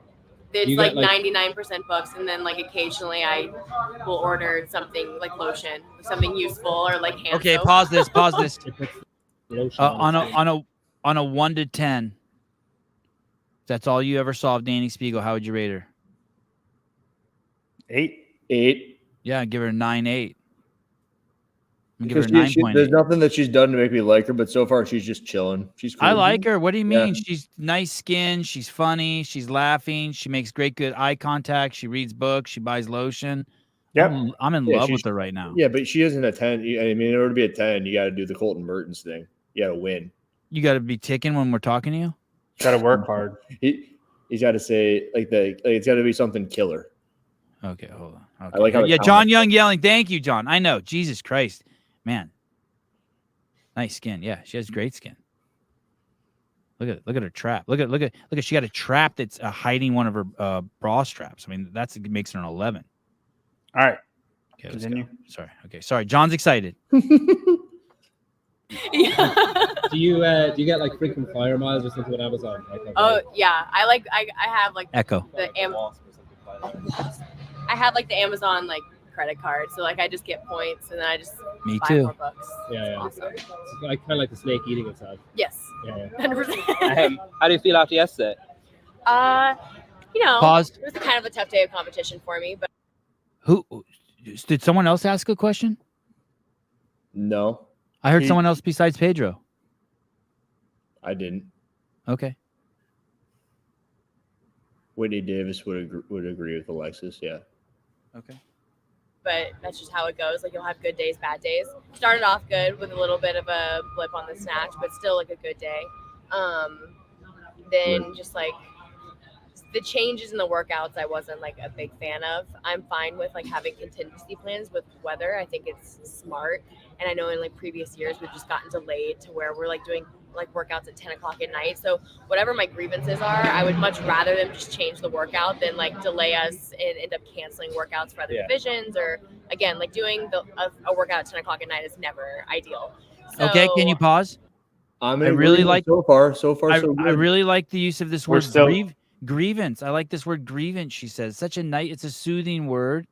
It's like 99% books, and then like occasionally I will order something like lotion, something useful, or like hand soap. Pause this. On a 1 to 10, if that's all you ever saw of Danny Spiegel, how would you rate her? 8. Yeah, give her a 9.8. Give her 9.8. There's nothing that she's done to make me like her, but so far she's just chilling. She's cool. I like her. What do you mean? Yeah. She's nice skin. She's funny. She's laughing. She makes good eye contact. She reads books. She buys lotion. Yep. I'm in love with her right now. Yeah, but she isn't a 10. I mean, in order to be a 10, you got to do the Colton Mertens thing. You got to win. You got to be ticking when we're talking to you. Got to work hard. He's got to say it's got to be something killer. Okay, hold on. Okay. I like how John Young yelling. Thank you, John. I know. Jesus Christ, man. Nice skin. Yeah, she has great skin. Look at her trap. Look at. She got a trap that's hiding one of her bra straps. I mean, makes her an 11. All right. Okay, continue. Sorry. Okay, sorry. John's excited. Yeah. Do you get like frequent flyer miles or something with Amazon? Oh yeah, I have like Echo. I have like the Amazon like credit card, so like I just get points and then I just Me buy too. more books. Yeah. Awesome. It's like kind of like the snake eating itself. Yes. Yeah. 100%. How do you feel after yesterday? You know, Pause. it was kind of a tough day of competition for me, but Who did someone else ask a question? No, I heard someone else besides Pedro. I didn't. Okay. Whitney Davis would agree with Alexis. Yeah. Okay. but that's just how it goes. Like, you'll have good days, bad days. Started off good with a little bit of a blip on the snatch, but still like a good day. Then just like the changes in the workouts, I wasn't like a big fan of. I'm fine with like having contingency plans with weather. I think it's smart. And I know in like previous years, we've just gotten delayed to where we're like doing like workouts at 10 o'clock at night. So whatever my grievances are, I would much rather them just change the workout than like delay us and end up canceling workouts for other divisions. Or again, like doing a workout at 10 o'clock at night is never ideal. So, okay, can you pause? I really like so far so good. I really like the use of this word grievance. I like this word grievance. She says it's a soothing word.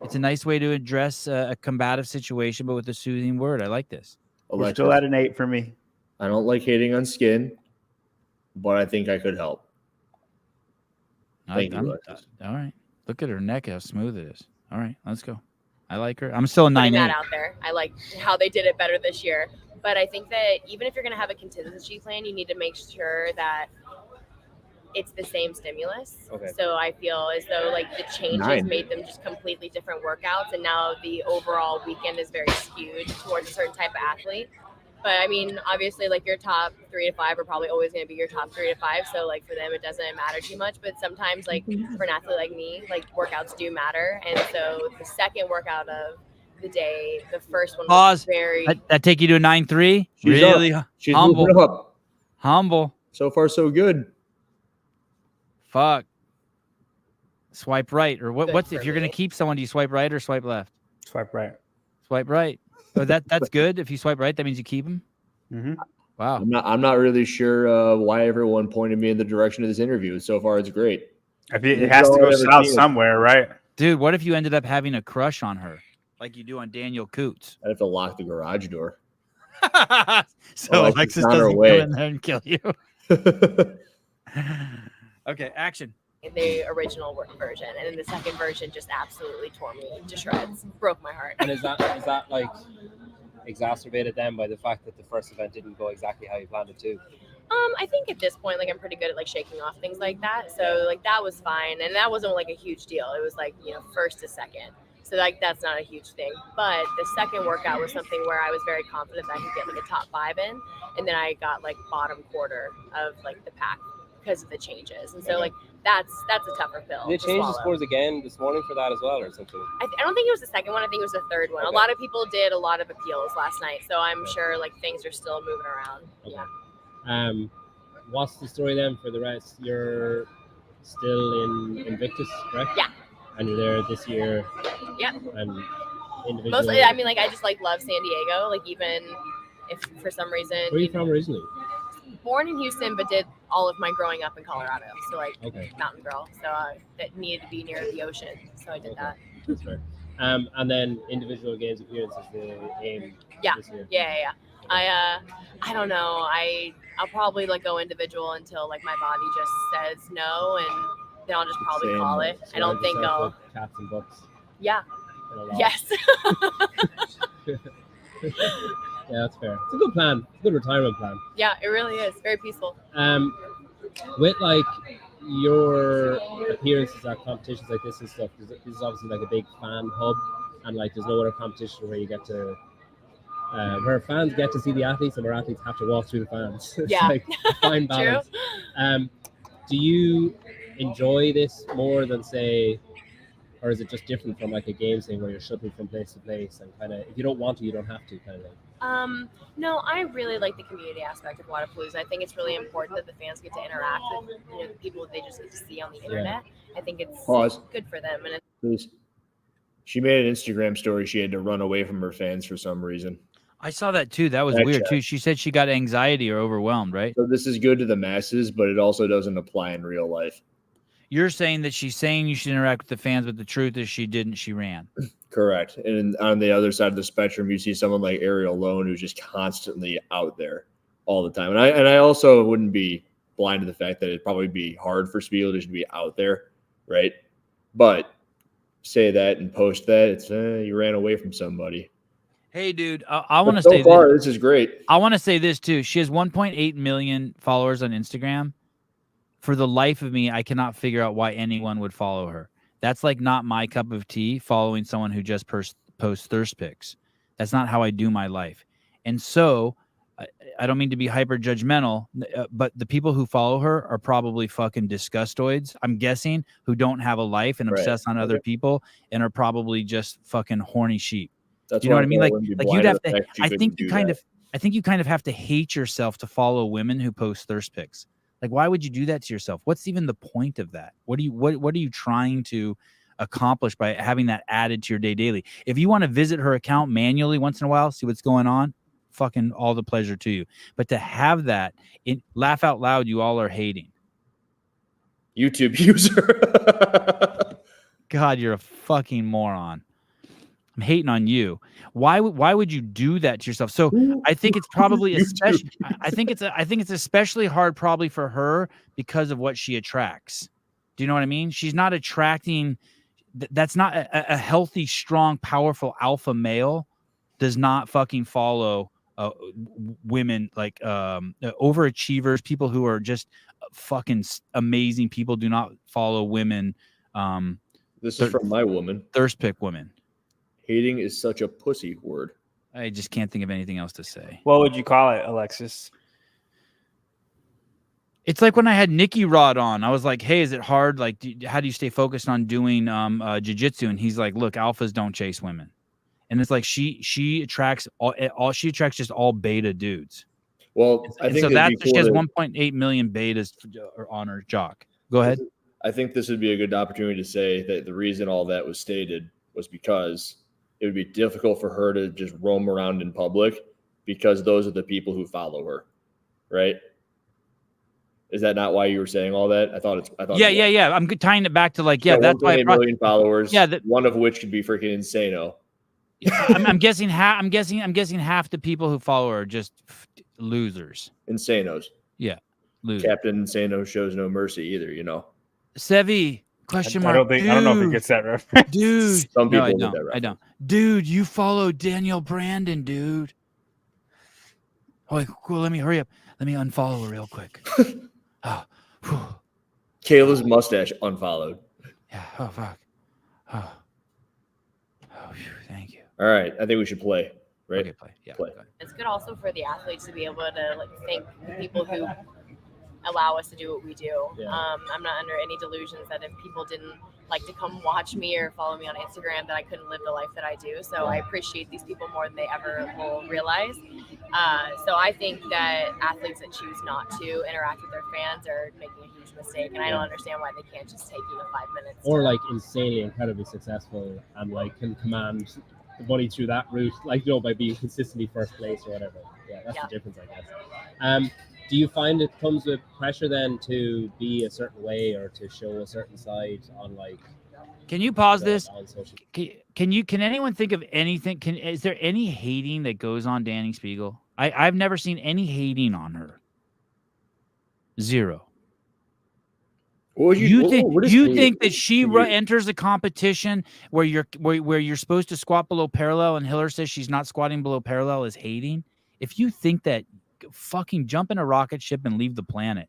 It's a nice way to address a combative situation, but with a soothing word. I like this. We're still at an 8 for me. I don't like hating on skin, but I think I could help. Thank you, Alexis. All right. Look at her neck, how smooth it is. All right, let's go. I like her. I'm still a 9-8. Putting that out there. I like how they did it better this year. But I think that even if you're going to have a contingency plan, you need to make sure that it's the same stimulus. Okay. So I feel as though like the changes made them just completely different workouts, and now the overall weekend is very skewed towards a certain type of athlete. But I mean, obviously, like your top 3 to 5 are probably always going to be your top 3 to 5. So like for them, it doesn't matter too much. But sometimes, like for an athlete like me, like workouts do matter. And so the second workout of the day, the first one was very. That take you to a 9-3. She's really up. She's humble. moving up. Humble. So far, so good. Fuck. Swipe right, or what's if you're gonna keep someone? Do you swipe right or swipe left? Swipe right. Swipe right. Oh, that's good. If you swipe right, that means you keep them. Mm-hmm. Wow. I'm not really sure why everyone pointed me in the direction of this interview. So far, it's great. It has to go south somewhere, right? Dude, what if you ended up having a crush on her, like you do on Daniel Coots? I'd have to lock the garage door. So Alexis doesn't come in there and kill you. Okay, action. In the original version, and then the second version just absolutely tore me to shreds, broke my heart. And is that like exacerbated then by the fact that the first event didn't go exactly how you planned it to? I think at this point, like I'm pretty good at like shaking off things like that. So like that was fine, and that wasn't like a huge deal. It was like, first to second. So like that's not a huge thing. But the second workout was something where I was very confident that I could get like a top 5 in, and then I got like bottom quarter of like the pack because of the changes. And so like that's a tougher pill. Did they change the scores again this morning for that as well, or something? I don't think it was the second one. I think it was the third one. Okay. A lot of people did a lot of appeals last night, so I'm sure like things are still moving around. Okay. Yeah. What's the story then for the rest? You're still in Invictus, correct? Yeah. And you're there this year. Yeah. And individual. Mostly, I mean, like I just like love San Diego. Like even if for some reason. Where are you from originally? Born in Houston, but did all of my growing up in Colorado. So like mountain girl. So that needed to be near the ocean. So I did that. That's fair. And then individual games appearance is the aim. Yeah. This year. Yeah. I don't know. I'll probably like go individual until like my body just says no, and then I'll just probably call it. I don't think I'll. Cats and books. Yeah. Yes. Yeah, that's fair. It's a good plan. It's a good retirement plan. Yeah, it really is. Very peaceful. With like your appearances at competitions like this and stuff, this is obviously like a big fan hub, and like there's no other competition where you get to where fans get to see the athletes and where athletes have to walk through the fans. It's Yeah. like a fine balance. Do you enjoy this more than, say, or is it just different from like a game thing where you're shutting from place to place and kind of, if you don't want to, you don't have to kind of thing? No, I really like the community aspect of Wodapalooza. I think it's really important that the fans get to interact with the people they just get to see on the internet. I think it's good for them. And Please. She made an Instagram story. She had to run away from her fans for some reason. I saw that too. That was weird too. She said she got anxiety or overwhelmed, right? So this is good to the masses, but it also doesn't apply in real life. You're saying that she's saying you should interact with the fans, but the truth is she didn't. She ran. Correct. And on the other side of the spectrum, you see someone like Ariel Lone who's just constantly out there all the time. And I also wouldn't be blind to the fact that it'd probably be hard for Spiegel to be out there, right? But say that and post that, it's you ran away from somebody. Hey, dude, I want to so say far, this is great. I want to say this too. She has 1.8 million followers on Instagram. For the life of me, I cannot figure out why anyone would follow her. That's like not my cup of tea, following someone who just posts thirst pics. That's not how I do my life. And so I don't mean to be hyper judgmental, but the people who follow her are probably fucking disgustoids, I'm guessing, who don't have a life and obsess on other people and are probably just fucking horny sheep. That's you know what I mean? Like you'd have to, I think you kind of have to hate yourself to follow women who post thirst pics. Like, why would you do that to yourself? What's even the point of that? What are you trying to accomplish by having that added to your day daily? If you want to visit her account manually once in a while, see what's going on, fucking all the pleasure to you. But to have that, laugh out loud, you all are hating. YouTube user. God, you're a fucking moron. I'm hating on you. Why would you do that to yourself? So I think it's probably especially. I think it's especially hard probably for her because of what she attracts. Do you know what I mean? She's not attracting. That's not a healthy, strong, powerful alpha male. Does not fucking follow women like overachievers, people who are just fucking amazing people. Do not follow women. This is from my woman. Thirst pick women. Hating is such a pussy word. I just can't think of anything else to say. What would you call it, Alexis? It's like when I had Nicky Rod on. I was like, "Hey, is it hard? Like, how do you stay focused on doing jiu-jitsu?" And he's like, "Look, alphas don't chase women." And it's like she attracts she attracts just all beta dudes. Well, I think so that cool she has 1.8 million betas on her jock. Go ahead. I think this would be a good opportunity to say that the reason all that was stated was because it would be difficult for her to just roam around in public because those are the people who follow her, right? Is that not why you were saying all that? I thought. Yeah. I'm tying it back to like, yeah, that's why 1.8 million followers. Yeah, one of which could be freaking insano. I'm guessing half the people who follow her are just losers, insanos. Yeah, losers. Captain Insano shows no mercy either. You know, Sevi. Question mark. I don't know if he gets that reference. Dude. Some people no, I don't. Dude, you follow Daniel Brandon, dude. Oh, cool. Let me hurry up. Let me unfollow her real quick. Kayla's mustache unfollowed. Yeah. Oh, fuck. Oh, thank you. All right. I think we should play, right? Okay, play. Yeah. Play. it's good also for the athletes to be able to like thank the people who allow us to do what we do. Yeah. I'm not under any delusions that if people didn't like to come watch me or follow me on Instagram, that I couldn't live the life that I do. So I appreciate these people more than they ever will realize. So I think that athletes that choose not to interact with their fans are making a huge mistake, and I don't understand why they can't just take 5 minutes. Or like insanely incredibly successful and like can command the money through that route, like by being consistently first place or whatever. Yeah, that's the difference, I guess. Do you find it comes with pressure then to be a certain way or to show a certain side on like? Can you pause this? Can anyone think of anything? Is there any hating that goes on Danny Spiegel? I've never seen any hating on her. Zero. You think that she enters a competition where you're supposed to squat below parallel and Hiller says she's not squatting below parallel is hating? If you think that, fucking jump in a rocket ship and leave the planet.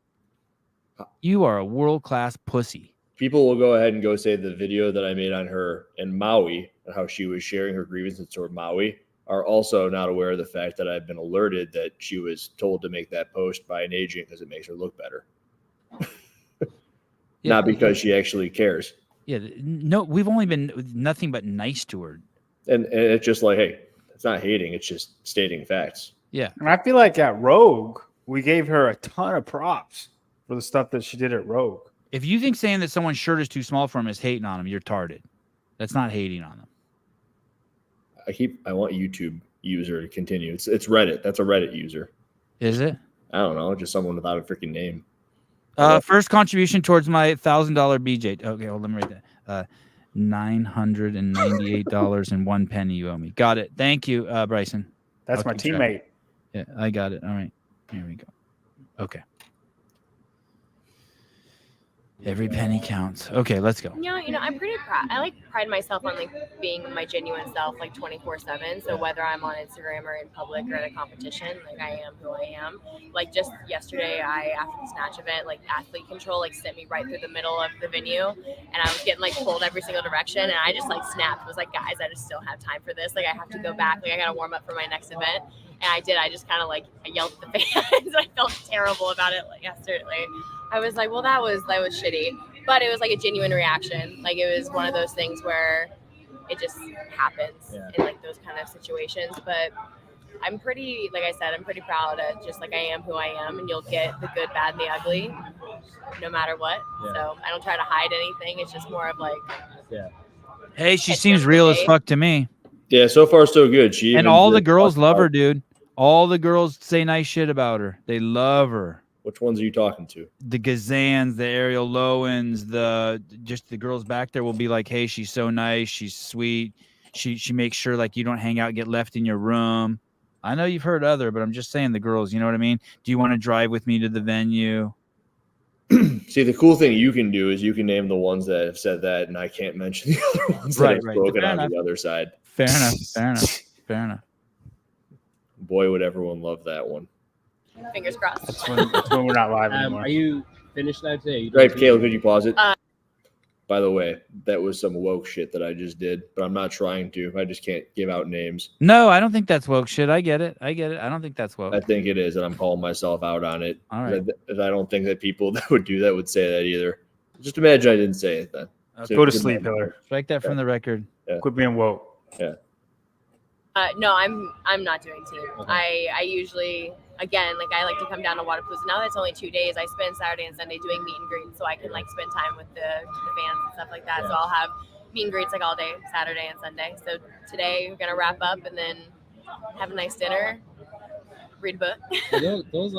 You are a world-class pussy. People will go ahead and go say the video that I made on her in Maui and how she was sharing her grievances toward Maui are also not aware of the fact that I've been alerted that she was told to make that post by an agent because it makes her look better. not because she actually cares. Yeah, no, we've only been nothing but nice to her. And it's just like, hey, it's not hating; it's just stating facts. Yeah, and I feel like at Rogue, we gave her a ton of props for the stuff that she did at Rogue. If you think saying that someone's shirt is too small for him is hating on him, you're tarded. That's not hating on them. I want YouTube user to continue. It's Reddit. That's a Reddit user. Is it? I don't know. Just someone without a freaking name. First contribution towards my $1,000 BJ. Okay, well, let me write that. $998.01 you owe me. Got it. Thank you, Bryson. That's my teammate. Yeah, I got it. All right. Here we go. Okay. Every penny counts. Okay, let's go. I'm pretty proud. I pride myself on being my genuine self 24/7. So whether I'm on Instagram or in public or at a competition, I am who I am. Just yesterday, after the snatch event, athlete control sent me right through the middle of the venue, and I was getting pulled every single direction, and I just snapped. I was like, guys, I just don't have time for this. I have to go back. I got to warm up for my next event. And I did. I just kind of I yelled at the fans. I felt terrible about it yesterday. I was like, well, that was shitty. But it was a genuine reaction. It was one of those things where it just happens in those kind of situations. But I'm pretty, like I said, I'm pretty proud of just I am who I am, and you'll get the good, bad, and the ugly no matter what. Yeah. So I don't try to hide anything. It's just more of hey, she seems real as fuck to me. Yeah, so far so good. And all the girls love her, dude. All the girls say nice shit about her. They love her. Which ones are you talking to? The Gazans, the Ariel Lowens, the girls back there will be like, hey, she's so nice. She's sweet. She makes sure you don't hang out, get left in your room. I know you've heard other, but I'm just saying the girls, you know what I mean? Do you want to drive with me to the venue? See, the cool thing you can do is you can name the ones that have said that, and I can't mention the other ones that have spoken on the other side. Fair enough. Boy, would everyone love that one. Fingers crossed. That's when we're not live anymore. Are you finished now today? Right, Caleb, could you pause it? By the way, that was some woke shit that I just did, but I'm not trying to. I just can't give out names. No, I don't think that's woke shit. I get it. I don't think that's woke. I think it is, and I'm calling myself out on it. All right. I don't think that people that would do that would say that either. Just imagine I didn't say it then. Okay. Go to sleep, Hiller. Strike that from the record. Yeah. Quit being woke. Yeah. No, I'm not doing team. Okay. I usually, again, I like to come down to Wodapalooza. Now that's only 2 days. I spend Saturday and Sunday doing meet and greets, so I can spend time with the fans and stuff like that. Yeah. So I'll have meet and greets all day, Saturday and Sunday. So today we're gonna wrap up and then have a nice dinner, read a book. those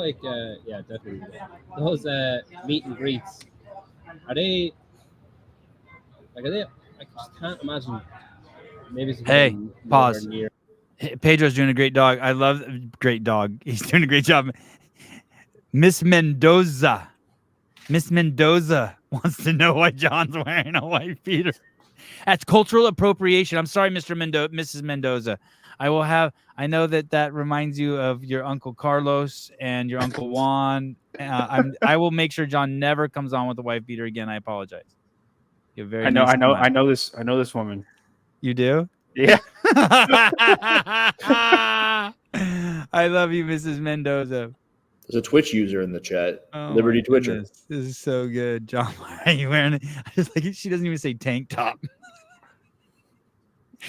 yeah, definitely. Those meet and greets, are they? I just can't imagine. Maybe it's pause. Pedro's doing a great dog. I love great dog. He's doing a great job. Miss Mendoza wants to know why John's wearing a white beater. That's cultural appropriation. I'm sorry, Mrs. Mendoza. I know that reminds you of your Uncle Carlos and your Uncle Juan. I will make sure John never comes on with a white beater again. I apologize. You're very I know this woman. You do? Yeah. I love you, Mrs. Mendoza. There's a Twitch user in the chat. Oh, Liberty Twitcher. This is so good. John, why are you wearing it? I just she doesn't even say tank top.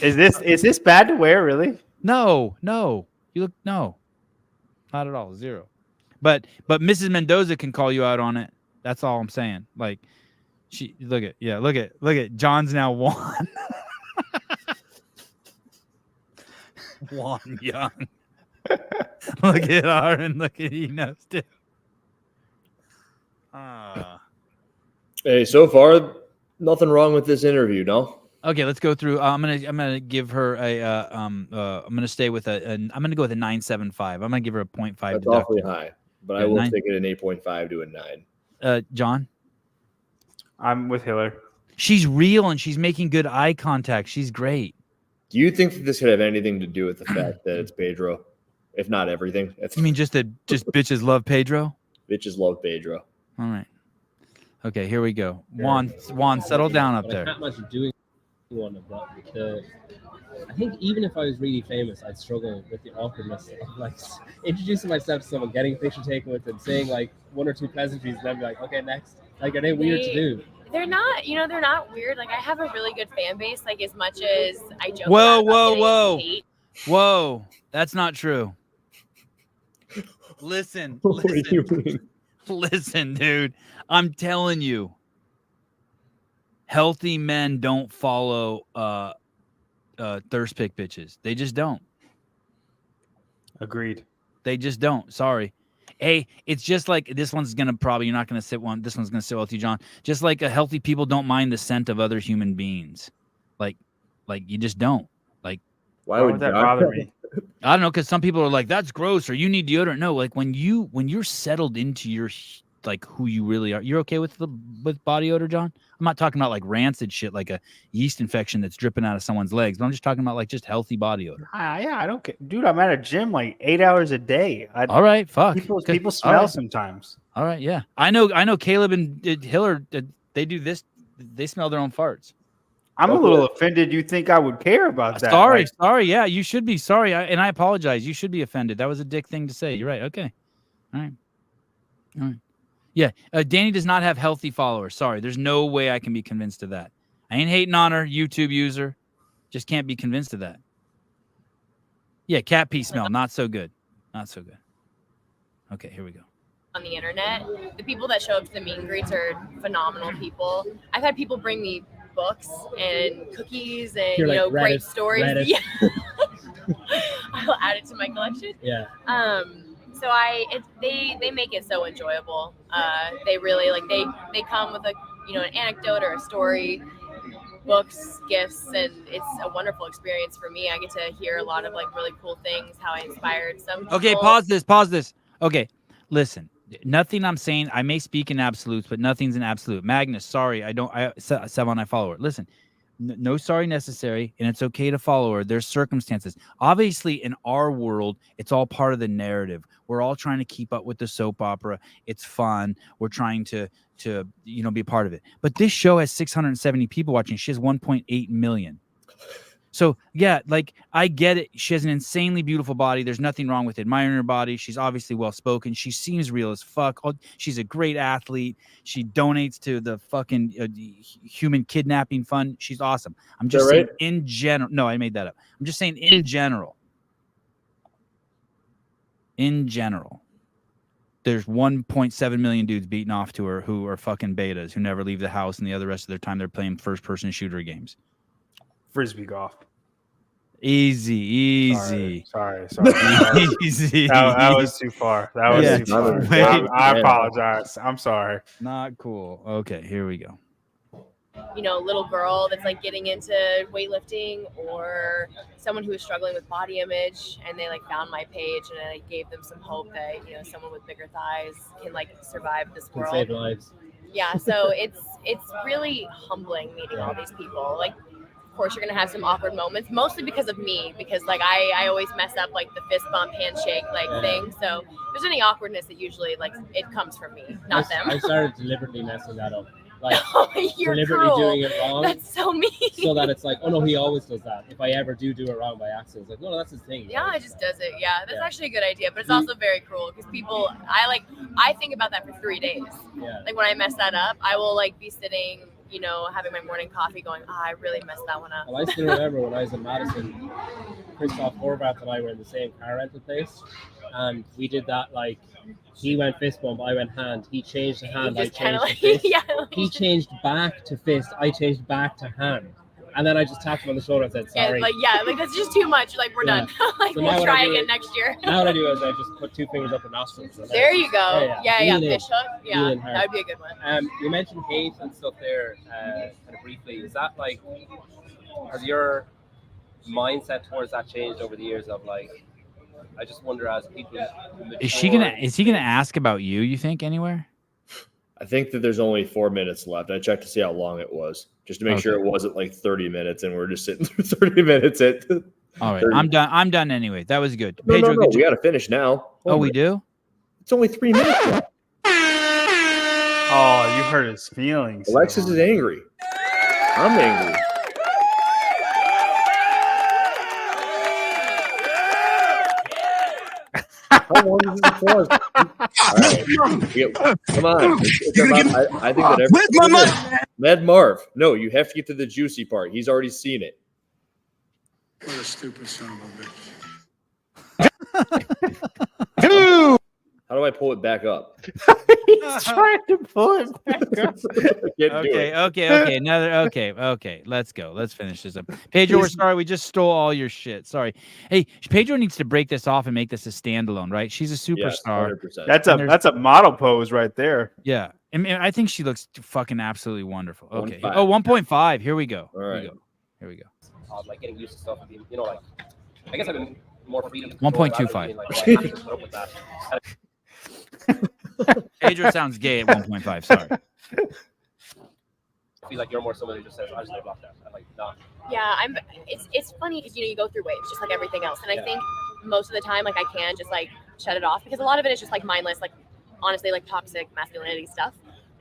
Is this bad to wear, really? No. You look not at all. Zero. But Mrs. Mendoza can call you out on it. That's all I'm saying. She look at John's now Juan. Juan Young. Look at her and look at Enos too. Hey, so far nothing wrong with this interview, no? Okay, let's go through. I'm gonna give her a. I'm gonna stay with I'm gonna go with a 9.75. I'm gonna give her a 0.5. That's awfully high, but I will take it an 8.5 to a 9. John, I'm with Hiller. She's real and she's making good eye contact. She's great. Do you think that this could have anything to do with the fact that it's Pedro? If not everything. You mean just bitches love Pedro? Bitches love Pedro. All right. Okay, here we go. Juan, settle down up there. I can't imagine doing one of that. I think even if I was really famous, I'd struggle with the awkwardness of introducing myself to someone, getting a picture taken with them, saying one or two pleasantries, and then be like, okay, next. Are they weird to do? They're not, they're not weird. Like I have a really good fan base. Like as much as I joke Whoa, about whoa, getting hate. whoa! That's not true. Listen, What do you mean? listen, dude. I'm telling you, healthy men don't follow thirst pick bitches. They just don't. Agreed. They just don't. Sorry. Hey, it's just like this one's gonna probably you're not gonna sit one. This one's gonna sit well with you, John. Just like a healthy people don't mind the scent of other human beings. Like you just don't. Like Why would that John- bother me? I don't know, because some people are like, that's gross, or you need deodorant. No, like when you're settled into your like who you really are, you're okay with body odor, John? I'm not talking about like rancid shit, like a yeast infection that's dripping out of someone's legs, but I'm just talking about like just healthy body odor. Yeah, I don't care. Dude, I'm at a gym like 8 hours a day. All right, fuck. People All smell right. sometimes. All right, yeah. I know Caleb and Hiller, they do this. They smell their own farts. I'm a little offended you think I would care about that. Sorry. Yeah, you should be sorry. And I apologize. You should be offended. That was a dick thing to say. You're right. Okay. All right. Yeah. Danny does not have healthy followers. Sorry. There's no way I can be convinced of that. I ain't hating on her, YouTube user. Just can't be convinced of that. Yeah. Cat pee smell. Not so good. Not so good. Okay. Here we go. On the internet, the people that show up to the meet and greets are phenomenal people. I've had people bring me books and cookies and great stories. Reddit. Yeah. I'll add it to my collection. Yeah. So they make it so enjoyable. They really they come with an anecdote or a story, books, gifts, and it's a wonderful experience for me. I get to hear a lot of really cool things, how I inspired some people. Okay, pause this. Okay, listen. Nothing I'm saying, I may speak in absolutes, but nothing's an absolute. Magnus, sorry, Sevan, I follow her. Listen, no sorry necessary, and it's okay to follow her. There's circumstances. Obviously, in our world, it's all part of the narrative. We're all trying to keep up with the soap opera. It's fun. We're trying to be a part of it. But this show has 670 people watching. She has 1.8 million. So, yeah, I get it. She has an insanely beautiful body. There's nothing wrong with admiring her body. She's obviously well-spoken. She seems real as fuck. She's a great athlete. She donates to the fucking human kidnapping fund. She's awesome. I'm just saying in general. No, I made that up. I'm just saying in general. In general. There's 1.7 million dudes beating off to her who are fucking betas who never leave the house, and the rest of their time they're playing first-person shooter games. Frisbee golf. Easy. Sorry. Easy. That was too far. That was too far. I apologize. I'm sorry. Not cool. Okay, here we go. Little girl that's getting into weightlifting, or someone who is struggling with body image, and they found my page, and I gave them some hope that someone with bigger thighs can survive this world. Save lives. Yeah, so it's really humbling meeting all these people. Of course, you're gonna have some awkward moments, mostly because of me, because I always mess up the fist bump handshake thing. So if there's any awkwardness, that usually it comes from me, not them. I started deliberately messing that up. You're deliberately cruel. doing it wrong. That's so mean. So that it's oh no, he always does that. If I ever do it wrong by accident, it's no, that's his thing. Yeah, it just does it. Yeah, that's actually a good idea, but it's also very cruel because people, I think about that for 3 days. Yeah. When I mess that up, I will be sitting, having my morning coffee going, I really messed that one up. Well, I still remember when I was in Madison, Christoph Horvath and I were in the same car rental place, and we did that he went fist bump, I went hand. He changed the hand, I changed to fist. Yeah, he changed back to fist, I changed back to hand. And then I just tapped him on the shoulder and said, sorry. That's just too much. We're done. So we'll try again next year. Now what I do is I just put 2 fingers up her nostrils. There you go. Yeah. Fish hook. Yeah, Lean that would be a good one. You mentioned hate and stuff there kind of briefly. Is that has your mindset towards that changed over the years of I just wonder as people mature, Is he gonna ask about you think, anywhere? I think that there's only 4 minutes left. I checked to see how long it was, just to make sure it wasn't 30 minutes and we're just sitting through 30 minutes. All right, 30. I'm done anyway. That was good. No, Pedro, we got to finish now. We do? It's only 3 minutes left. Oh, you hurt his feelings. Alexis is angry. I'm angry. How long is this applause? Come on. I think that Where's my money, man? Mad Marv. No, you have to get to the juicy part. He's already seen it. What a stupid son of a bitch. Dude! How do I pull it back up? He's trying to pull it back up. Okay. Let's go. Let's finish this up. Pedro, we're sorry. We just stole all your shit. Sorry. Hey, Pedro needs to break this off and make this a standalone, right? She's a superstar. Yes, that's a model pose right there. Yeah. I mean, I think she looks fucking absolutely wonderful. Okay. 1.5. Oh, 1.5. Here we go. All right. Here we go. Like getting used to stuff and being, like, I guess I've been more freedom. 1.25. Pedro sounds gay at 1.5. Sorry. I feel like you're more someone who just says, I just block that. I'm like, nah. Yeah, it's funny because you go through waves just like everything else, and I think most of the time like I can just like shut it off because a lot of it is just like mindless, like honestly like toxic masculinity stuff.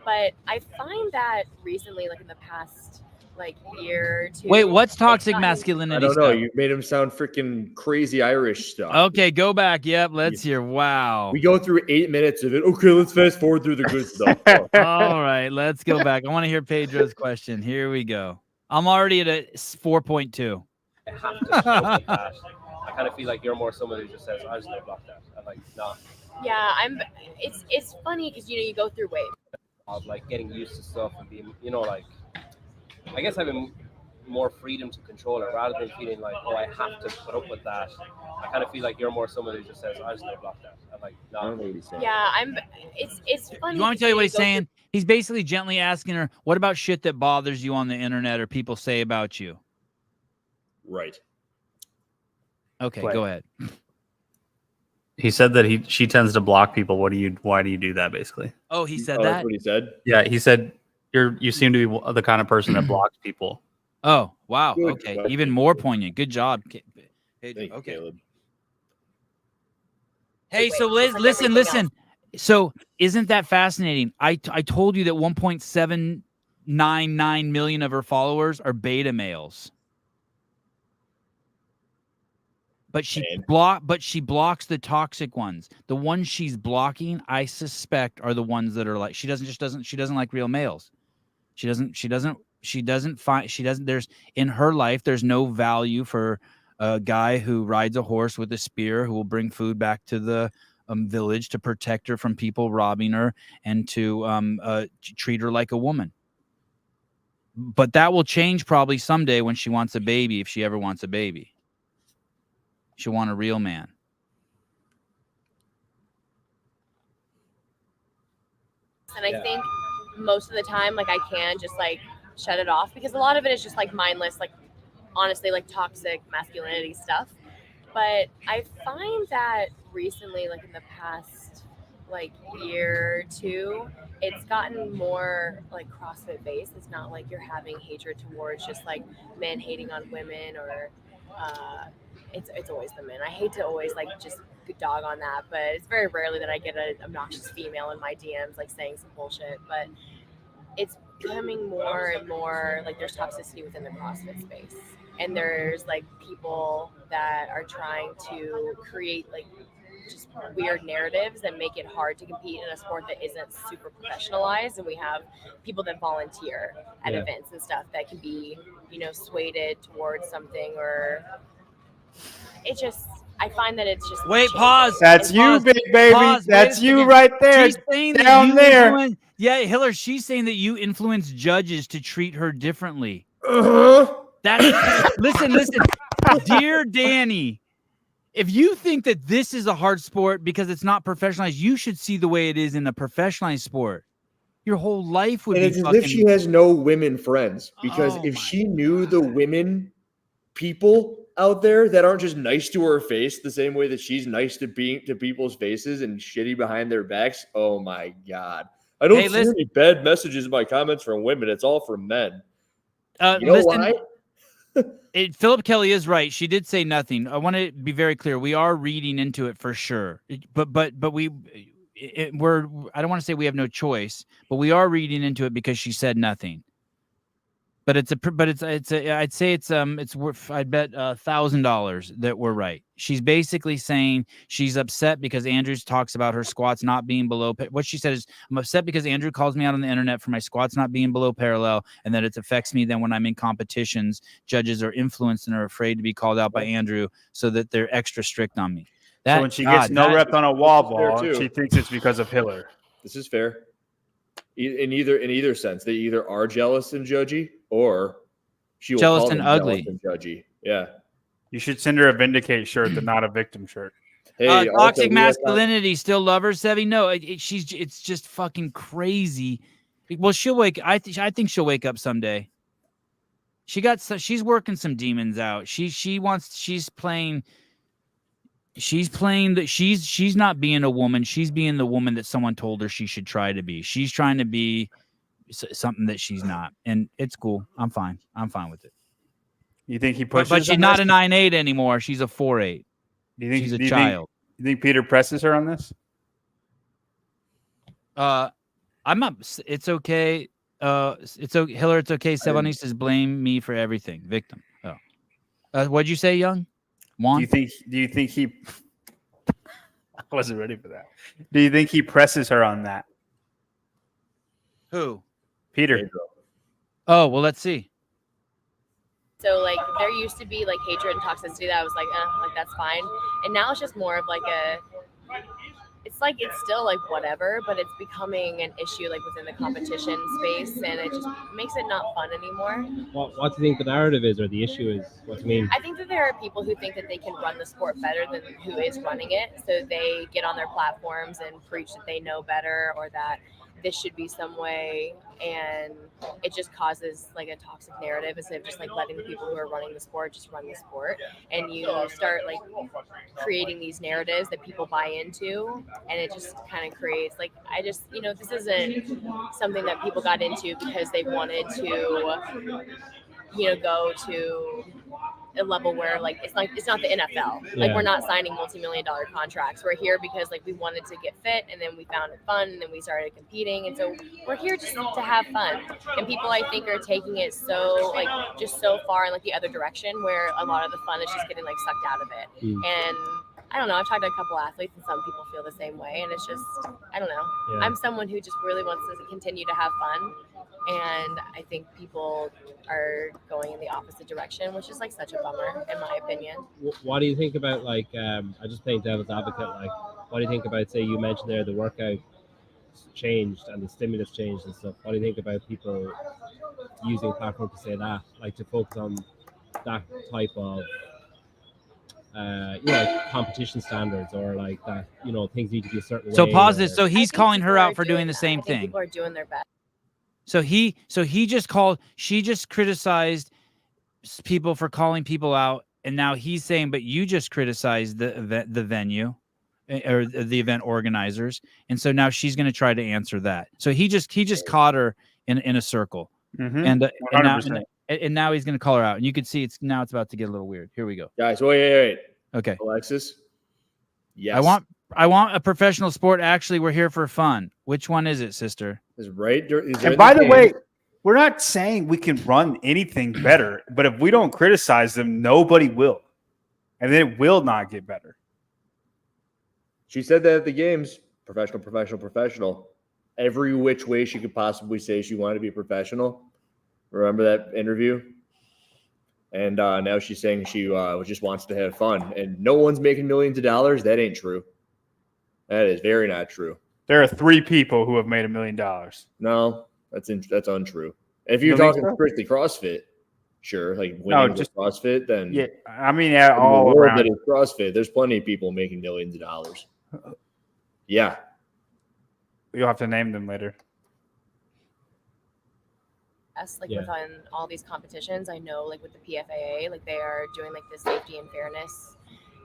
But I find that recently, like in the past like year or two. Wait, what's toxic masculinity? I don't know. stuff? You made him sound freaking crazy Irish stuff. Okay, go back. Yep, let's hear. Wow. We go through 8 minutes of it. Okay, let's fast forward through the good stuff. All right, let's go back. I want to hear Pedro's question. Here we go. I'm already at a 4.2. I have to show that. I kind of feel like you're more someone who just says, I just block that. I'm like, nah. Yeah, it's funny because you go through waves. Of like getting used to stuff and being, like, I guess having more freedom to control it rather than feeling like, oh, I have to put up with that. I kind of feel like you're more someone who just says, I just block that. I'm like, nah. Yeah, it's funny. You want me to tell you what he's saying? He's basically gently asking her, what about shit that bothers you on the internet or people say about you? Right. Okay, go ahead. He said that she tends to block people. Why do you do that, basically? Oh, he said that? That's what he said? Yeah, he said you seem to be the kind of person that blocks people. Oh, wow. Good Okay. question. Even more poignant. Good job. Thank you, Caleb. Hey, so listen. So isn't that fascinating? I told you that 1.799 million of her followers are beta males. But she blocks the toxic ones. The ones she's blocking, I suspect, are the ones that are like she doesn't like real males. There's in her life, there's no value for a guy who rides a horse with a spear who will bring food back to the village to protect her from people robbing her and to treat her like a woman. But that will change probably someday when she wants a baby, if she ever wants a baby. She'll want a real man. And I think most of the time, like I can just like shut it off because a lot of it is just like mindless, like honestly, like toxic masculinity stuff. But I find that recently, like in the past like year or two, it's gotten more like CrossFit based. It's not like you're having hatred towards just like men hating on women or it's always the men. I hate to always like just dog on that, but it's very rarely that I get an obnoxious female in my DMs like saying some bullshit. But it's becoming more and more like there's toxicity within the CrossFit space, and there's like people that are trying to create like just weird narratives that make it hard to compete in a sport that isn't super professionalized. And we have people that volunteer at events and stuff that can be, swayed towards something, or it just, I find that it's just wait, pause. That's you, big baby. Pause. That's you right there. She's saying down there. Yeah, Hiller, she's saying that you influence judges to treat her differently. Listen, dear Danny, if you think that this is a hard sport because it's not professionalized, you should see the way it is in a professionalized sport. Your whole life would be it's as if she has no women friends, because if she knew the women people out there that aren't just nice to her face the same way that she's nice to people's faces and shitty behind their backs, oh my God. I don't see any bad messages in my comments from women. It's all from men. You know why? Philip Kelly is right. She did say nothing. I want to be very clear. We are reading into it for sure. But we're I don't want to say we have no choice, but we are reading into it because she said nothing. But I'd say it's worth, I'd bet $1,000 that we're right. She's basically saying she's upset because Andrew talks about her squats not being below. What she said is, I'm upset because Andrew calls me out on the internet for my squats not being below parallel, and that it affects me then when I'm in competitions. Judges are influenced and are afraid to be called out by Andrew, so that they're extra strict on me. So when she gets no rep on a wall ball, she thinks it's because of Hiller. This is fair. In either sense, they either are jealous and judgy, or she will jealous call and them ugly. Jealous and judgy. Yeah. You should send her a Vindicate shirt, but not a victim shirt. Hey, toxic masculinity, still love her, Sevi? No, it's just fucking crazy. Well, she'll wake. I think she'll wake up someday. She's working some demons out. She's playing that she's not being a woman. She's being the woman that someone told her she should try to be. She's trying to be something that she's not, and it's cool. I'm fine with it. You think he pushes? But she's not a 9'8" anymore. She's a 4'8". Do you think she's a child? You think Peter presses her on this? I'm not. It's okay. It's okay. Hiller, it's okay. Sevan says blame me for everything. Victim. Oh, what'd you say, Young? Juan? Do you think he? I wasn't ready for that. Do you think he presses her on that? Who? Peter. Oh well, let's see. So like there used to be like hatred and toxicity that I was like that's fine, and now it's just more of like it's still like whatever, but it's becoming an issue like within the competition space, and it just makes it not fun anymore. What do you think the narrative is, or the issue is? What do you mean? I think that there are people who think that they can run the sport better than who is running it, so they get on their platforms and preach that they know better, or that this should be some way, and it just causes like a toxic narrative instead of just like letting the people who are running the sport just run the sport, and you start like creating these narratives that people buy into, and it just kind of creates like this isn't something that people got into because they wanted to go to a level where like it's not the NFL. Like we're not signing multi-million-dollar contracts. We're here because like we wanted to get fit, and then we found it fun, and then we started competing, and so we're here just to have fun. And people I think are taking it so like just so far in like the other direction, where a lot of the fun is just getting like sucked out of it. And I don't know, I've talked to a couple athletes, and some people feel the same way, and it's just I don't know. I'm someone who just really wants to continue to have fun, and I think people are going in the opposite direction, which is like such a bummer in my opinion. What do you think about like I just playing devil's advocate, like what do you think about, say you mentioned there the workout changed and the stimulus changed and stuff? What do you think about people using platform to say that, like to focus on that type of like competition standards, or like that things need to be a certain way? So pause this. So he's calling her out for doing the same thing. People are doing their best. So she just criticized people for calling people out, and now he's saying, but you just criticized the venue or the event organizers, and so now she's going to try to answer that. So he just caught her in a circle, and now he's going to call her out, and you can see it's about to get a little weird. Here we go, guys. Wait. Okay, Alexis. Yes, I want a professional sport. Actually, we're here for fun. Which one is it, sister? Is right. And by the way, we're not saying we can run anything better, but if we don't criticize them, nobody will, and then it will not get better. She said that at the games. Professional. Every which way she could possibly say she wanted to be professional. Remember that interview? And now she's saying she just wants to have fun, and no one's making millions of dollars. That ain't true. That is very not true. There are 3 people who have made $1 million. No, that's untrue. If you're talking strictly CrossFit, sure, like winning just CrossFit, then yeah. I mean, all around that is CrossFit. There's plenty of people making millions of dollars. Yeah, you'll have to name them later. Within all these competitions, I know like with the PFAA, like they are doing like the safety and fairness,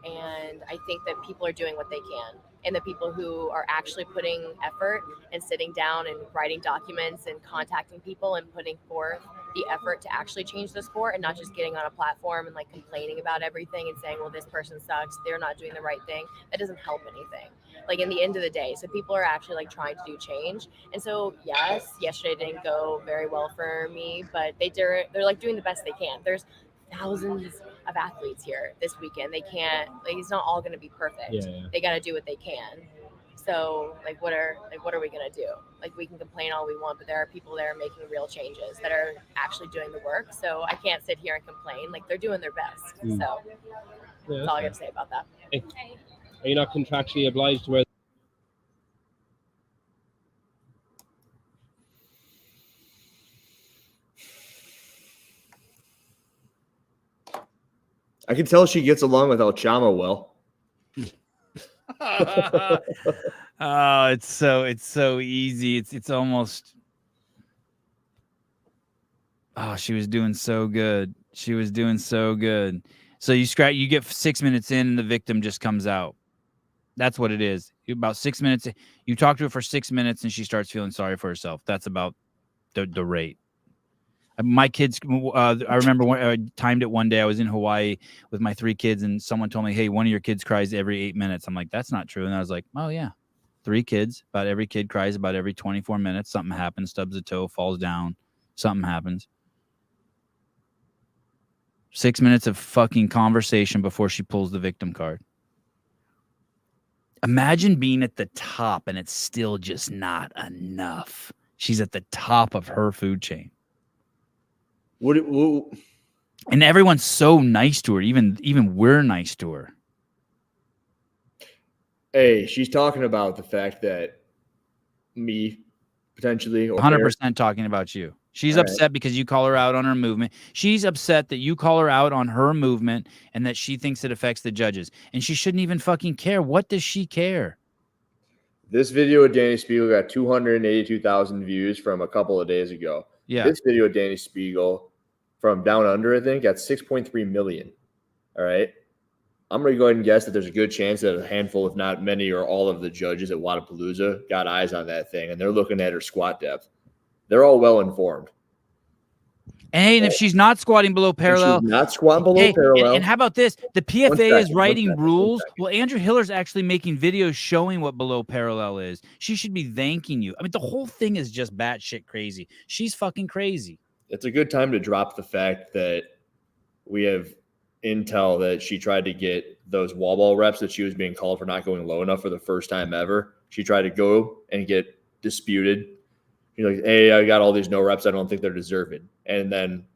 and I think that people are doing what they can, and the people who are actually putting effort and sitting down and writing documents and contacting people and putting forth the effort to actually change the sport and not just getting on a platform and like complaining about everything and saying, well, this person sucks, they're not doing the right thing. That doesn't help anything. Like in the end of the day, so people are actually like trying to do change. And so yes, yesterday didn't go very well for me, but they're like doing the best they can. There's thousands of athletes here this weekend. They can't, like, it's not all going to be perfect. Yeah. They got to do what they can. So like what are we going to do? Like, we can complain all we want, but there are people there making real changes that are actually doing the work. So I can't sit here and complain. Like, they're doing their best. So that's all I got to say about that. Hey, are you not contractually obliged to wear? I can tell she gets along with El Chama well. Oh, it's so easy. It's almost. Oh, she was doing so good. She was doing so good. So you get 6 minutes in, and the victim just comes out. That's what it is. About 6 minutes, you talk to her for 6 minutes, and she starts feeling sorry for herself. That's about the rate. My kids, I remember when I timed it one day. I was in Hawaii with my 3 kids, and someone told me, hey, one of your kids cries every 8 minutes. I'm like, that's not true. And I was like, oh, yeah. 3 kids, about every kid cries about every 24 minutes. Something happens, stubs a toe, falls down. Something happens. 6 minutes of fucking conversation before she pulls the victim card. Imagine being at the top and it's still just not enough. She's at the top of her food chain. And everyone's so nice to her. Even we're nice to her. Hey, she's talking about the fact that me potentially 100% talking about you. She's upset because you call her out on her movement. She's upset that you call her out on her movement and that she thinks it affects the judges. And she shouldn't even fucking care. What does she care? This video of Danny Spiegel got 282,000 views from a couple of days ago. Yeah. This video of Danny Spiegel from Down Under, I think, got 6.3 million. All right. I'm going to go ahead and guess that there's a good chance that a handful, if not many or all of the judges at Wodapalooza got eyes on that thing, and they're looking at her squat depth. They're all well informed. And if she's not squatting below parallel, she's not squatting below parallel. And how about this? The PFA is writing rules. Well, Andrew Hiller's actually making videos showing what below parallel is. She should be thanking you. I mean, the whole thing is just batshit crazy. She's fucking crazy. It's a good time to drop the fact that we have intel that she tried to get those wall ball reps that she was being called for not going low enough for the first time ever. She tried to go and get disputed. You're like, hey, I got all these no reps. I don't think they're deserving. And then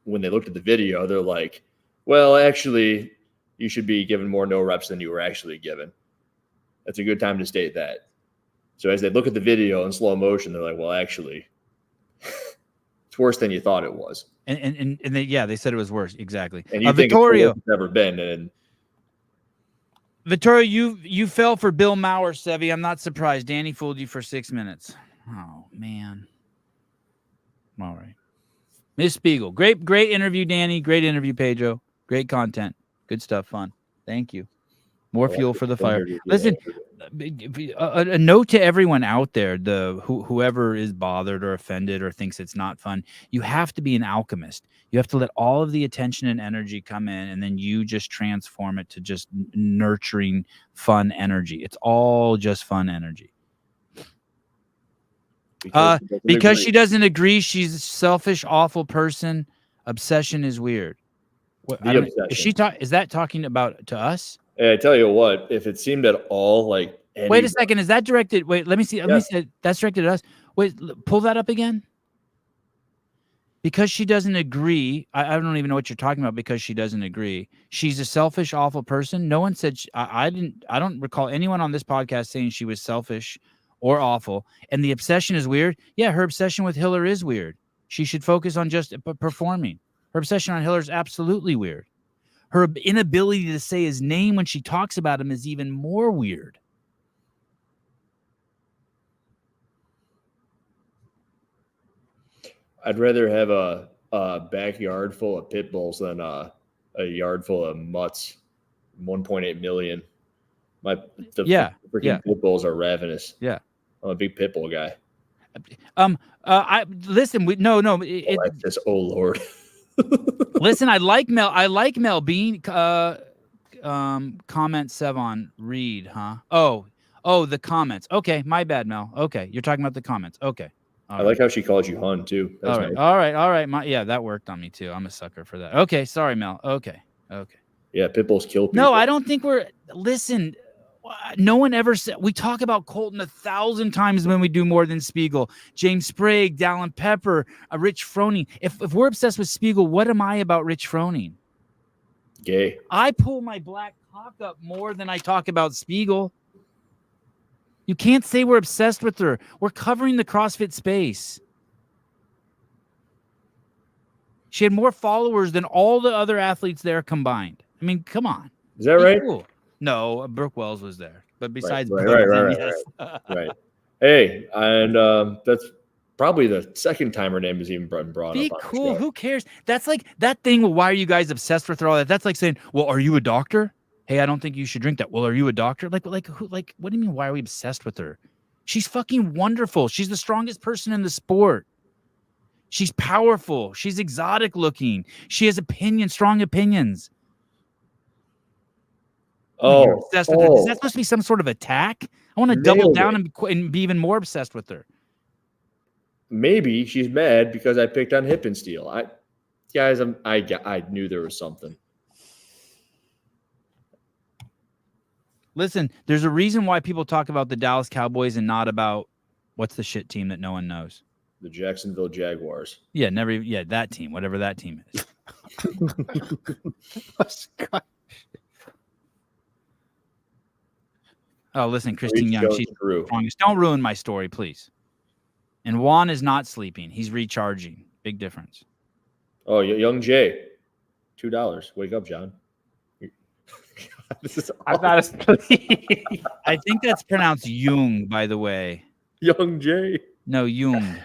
when they looked at the video, they're like, well, actually, you should be given more no reps than you were actually given. That's a good time to state that. So as they look at the video in slow motion, they're like, well, actually, it's worse than you thought it was. And they said it was worse. Exactly. And you think Vittorio, it's never been. And Vittorio, you fell for Bill Maurer, Sevi. I'm not surprised. Danny fooled you for 6 minutes. Oh, man. All right. Miss Spiegel. Great interview, Danny. Great interview, Pedro. Great content. Good stuff. Fun. Thank you. More fuel for the fire. Listen, a note to everyone out there, whoever is bothered or offended or thinks it's not fun, you have to be an alchemist. You have to let all of the attention and energy come in, and then you just transform it to just nurturing, fun energy. It's all just fun energy. Because she doesn't agree, she's a selfish, awful person. Obsession is weird. Is that talking about to us? Hey, I tell you what, if it seemed at all like wait a second, is that directed? Wait, let me see. Let me see. That's directed at us. Wait, pull that up again. Because she doesn't agree. I don't even know what you're talking about. Because she doesn't agree. She's a selfish, awful person. No one said. I don't recall anyone on this podcast saying she was selfish or awful. And the obsession is weird. Yeah, her obsession with Hiller is weird. She should focus on just performing. Her obsession on Hiller is absolutely weird. Her inability to say his name when she talks about him is even more weird. I'd rather have a backyard full of pit bulls than a yard full of mutts. 1.8 million. Freaking pit bulls are ravenous. Yeah. I'm a big pit bull guy. I listen. No. That's just oh Lord. Listen, I like Mel Bean. Comment Sevan read, huh? Oh, the comments. Okay, my bad, Mel. Okay, you're talking about the comments. Okay. I like how she calls you hun too. That's all right, nice. all right. Yeah, that worked on me too. I'm a sucker for that. Okay, sorry, Mel. Okay. Yeah, pit bulls kill people. No, I don't think we're. Listen, no one ever said. We talk about Colton 1,000 times when we do more than Spiegel. James Sprague, Dallin Pepper, Rich Froning. If we're obsessed with Spiegel, what am I about Rich Froning? Gay. I pull my black cock up more than I talk about Spiegel. You can't say we're obsessed with her. We're covering the CrossFit space. She had more followers than all the other athletes there combined. I mean, come on. Is that right? Cool. No, Brooke Wells was there. But besides right. yes. Right. Hey, and that's probably the second time her name has even been brought Be up. cool. Who cares? That's like that thing. Well, why are you guys obsessed with her? All that. That's like saying, well, are you a doctor? Hey, I don't think you should drink that. Well, are you a doctor? Like, who? Like, what do you mean? Why are we obsessed with her? She's fucking wonderful. She's the strongest person in the sport. She's powerful. She's exotic looking. She has strong opinions. You're obsessed with her. Is that supposed to be some sort of attack? I want to double down and be even more obsessed with her. Maybe she's mad because I picked on Hip and Steel. I knew there was something. Listen, there's a reason why people talk about the Dallas Cowboys and not about what's the shit team that no one knows. The Jacksonville Jaguars. Yeah, that team, whatever that team is. Oh, listen, Christine Young, she's the strongest. Don't ruin my story, please. And Juan is not sleeping. He's recharging. Big difference. Oh, Young Jay. $2. Wake up, John. This is I'm not asleep. I think that's pronounced Jung, by the way. Young Jay. No, Jung.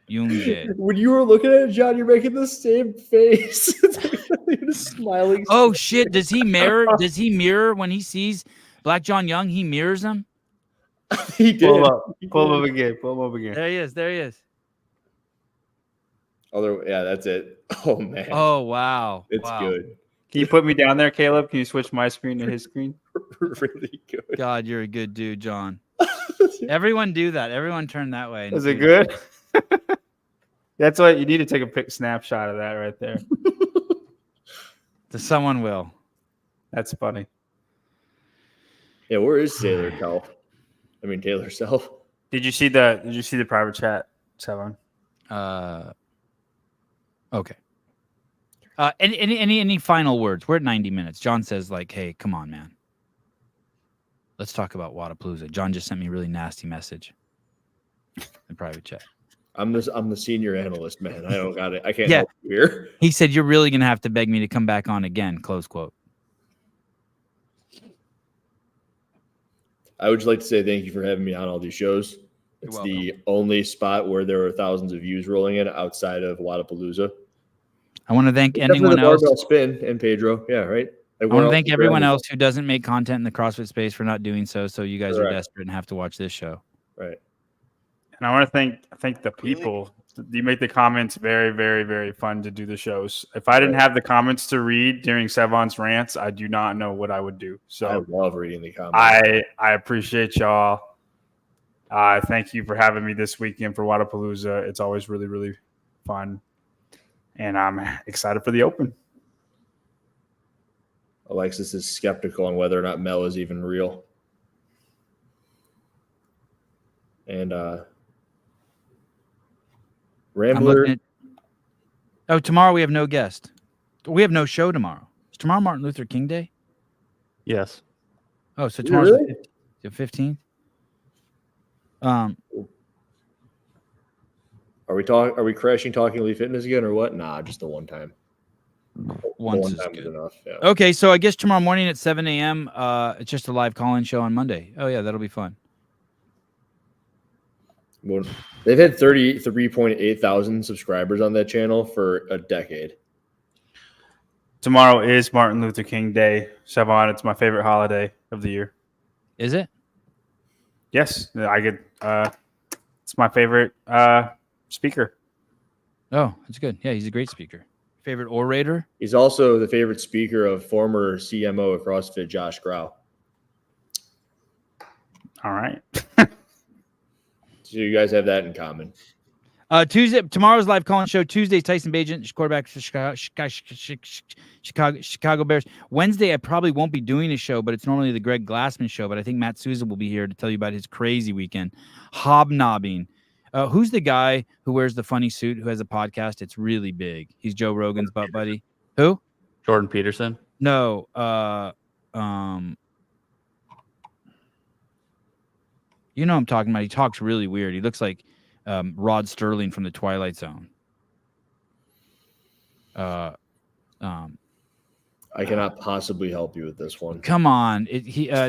Jung Jay. When you were looking at it, John, you're making the same face. You're just smiling. Oh shit! Does he mirror? Does he mirror when he sees Black John Young? He mirrors him. He did. Pull him up again. There he is. Yeah, that's it. Oh man. Oh wow. It's good. Can you put me down there, Caleb? Can you switch my screen to his screen? Really good. God, you're a good dude, John. Everyone do that. Everyone turn that way. Is it good? That's what you need to take a snapshot of that right there. Someone will. That's funny. Yeah, where is Taylor Self? Did you see the private chat, Sevan? Okay. Any final words? We're at 90 minutes. John says, like, hey, come on, man. Let's talk about Wodapalooza. John just sent me a really nasty message in private chat. I'm the senior analyst, man. I don't got it. I can't help you here. He said, you're really going to have to beg me to come back on again, close quote. I would just like to say thank you for having me on all these shows. It's the only spot where there are thousands of views rolling in outside of Wodapalooza. I want to thank anyone else. Spin and Pedro. Yeah, right. I want to thank everyone else who doesn't make content in the CrossFit space for not doing so. So you guys are desperate and have to watch this show. Right. And I want to thank the people. You make the comments very, very, very fun to do the shows. If I didn't have the comments to read during Sevan's rants, I do not know what I would do. So I love reading the comments. I appreciate y'all. Thank you for having me this weekend for Wodapalooza. It's always really, really fun. And I'm excited for the Open. Alexis is skeptical on whether or not Mel is even real. And Rambler. Tomorrow we have no guest. We have no show tomorrow. Is tomorrow Martin Luther King Day? Yes. Oh, so tomorrow's the 15th? Are we crashing Talking Elite Fitness again or what? Nah, just the one time. Once one time is enough. Yeah. Okay, so I guess tomorrow morning at 7 a.m. It's just a live call-in show on Monday. Oh yeah, that'll be fun. Well, they've had 33.8 thousand subscribers on that channel for a decade. Tomorrow is Martin Luther King Day. Sevan, it's my favorite holiday of the year. Is it? Yes, I get It's my favorite speaker. Oh, that's good. Yeah, he's a great speaker. Favorite orator? He's also the favorite speaker of former CMO of CrossFit, Josh Grau. All right. So you guys have that in common. Tuesday, tomorrow's live call-in show. Tuesday, Tyson Bagent, quarterback for Chicago Bears. Wednesday, I probably won't be doing a show, but it's normally the Greg Glassman show. But I think Matt Souza will be here to tell you about his crazy weekend. Hobnobbing. Who's the guy who wears the funny suit who has a podcast? It's really big. He's Joe Rogan's butt buddy. Who? Jordan Peterson? No. You know what I'm talking about. He talks really weird. He looks like Rod Sterling from the Twilight Zone. I cannot possibly help you with this one. Come on.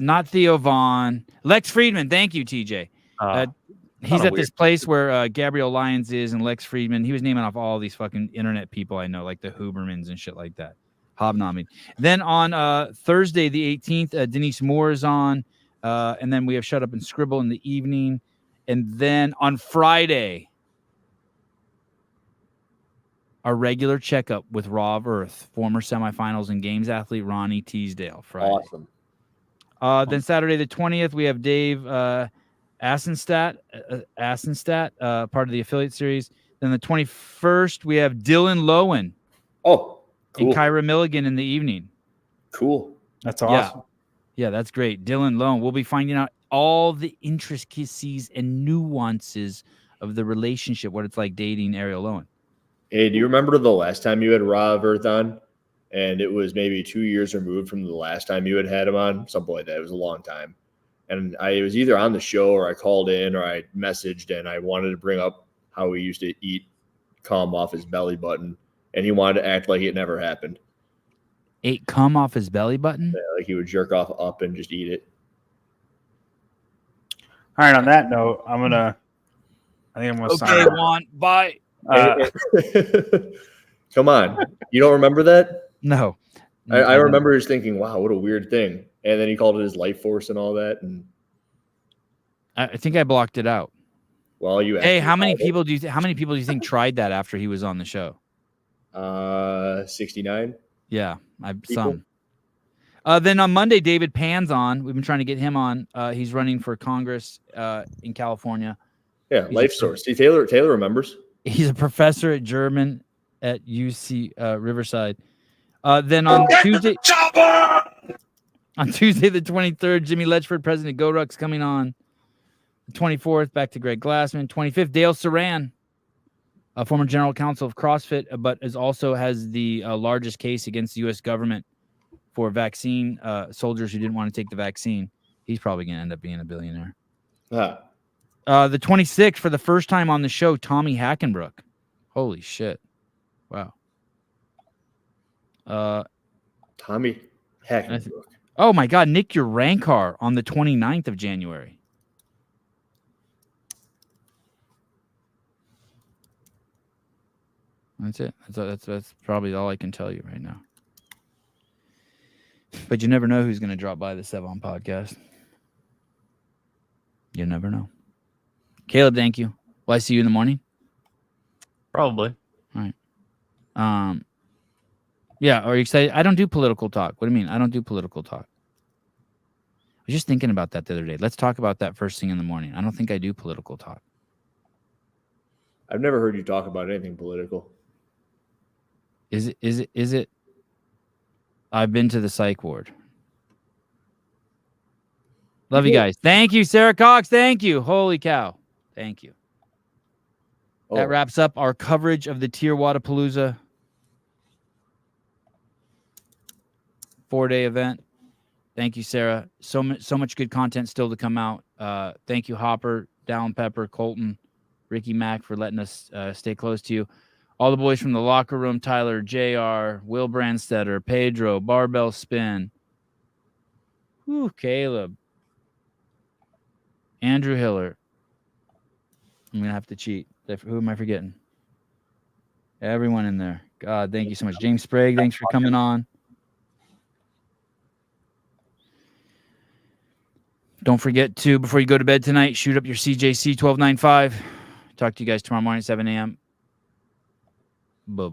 Not Theo Vaughn. Lex Friedman. Thank you, TJ. He's at this place where Gabrielle Lyons is and Lex Friedman. He was naming off all these fucking internet people I know, like the Hubermans and shit like that. Hobnobbing. Then on Thursday, the 18th, Denise Moore is on. And then we have Shut Up and Scribble in the evening. And then on Friday, our regular checkup with Raw of Earth, former semifinals and games athlete Ronnie Teasdale. Friday. Awesome. Then Saturday the 20th, we have Dave Assenstat, part of the affiliate series. Then the 21st, we have Dylan Lowen. Oh, cool. And Kyra Milligan in the evening. Cool. That's awesome. Yeah, that's great. Dylan Lowen. We'll be finding out all the intricacies and nuances of the relationship, what it's like dating Ariel Lowen. Hey, do you remember the last time you had Raw of Earth on? And it was maybe 2 years removed from the last time you had him on, something like that. It was a long time. And I was either on the show or I called in or I messaged and I wanted to bring up how he used to eat cum off his belly button. And he wanted to act like it never happened. Ate cum off his belly button? Yeah, like he would jerk off up and just eat it. All right. On that note, I think I'm gonna sign. Okay, Juan. Bye. Come on. You don't remember that? No. I remember just thinking, wow, what a weird thing. And then he called it his life force and all that. And I think I blocked it out. Well, Hey, how many people do you think tried that after he was on the show? 69. Yeah, some. Then on Monday, David Pan's on. We've been trying to get him on. He's running for Congress in California. Yeah, Life Source. See, Taylor remembers. He's a professor at German at UC Riverside. Then on Tuesday, the 23rd, Jimmy Ledgeford, President Goruck's coming on. The 24th, back to Greg Glassman. 25th, Dale Saran, a former general counsel of CrossFit, but also has the largest case against the U.S. government for vaccine soldiers who didn't want to take the vaccine. He's probably going to end up being a billionaire. The 26th, for the first time on the show, Tommy Hackenbrook. Holy shit. Wow. Tommy Hackenbrook. Oh, my God. Nick Urankar on the 29th of January. That's it. That's probably all I can tell you right now. But you never know who's going to drop by the Sevan podcast. You never know. Caleb, thank you. Will I see you in the morning? Probably. All right. Yeah, are you excited? I don't do political talk. What do you mean? I don't do political talk. I was just thinking about that the other day. Let's talk about that first thing in the morning. I don't think I do political talk. I've never heard you talk about anything political. Is it? I've been to the psych ward. Love you guys. Thank you, Sarah Cox. Thank you. Holy cow. Thank you. Oh. That wraps up our coverage of the TYR Wodapalooza 4-day event. Thank you, Sarah. So much good content still to come out. Thank you, Hopper, Dallin Pepper, Colton, Ricky Mack, for letting us stay close to you. All the boys from the locker room, Tyler, JR, Will Brandstetter, Pedro, Barbell Spin. Whew, Caleb. Andrew Hiller. I'm going to have to cheat. Who am I forgetting? Everyone in there. God, thank you so much. James Sprague, thanks for coming on. Don't forget to, before you go to bed tonight, shoot up your CJC 1295. Talk to you guys tomorrow morning at 7 a.m. Bye-bye.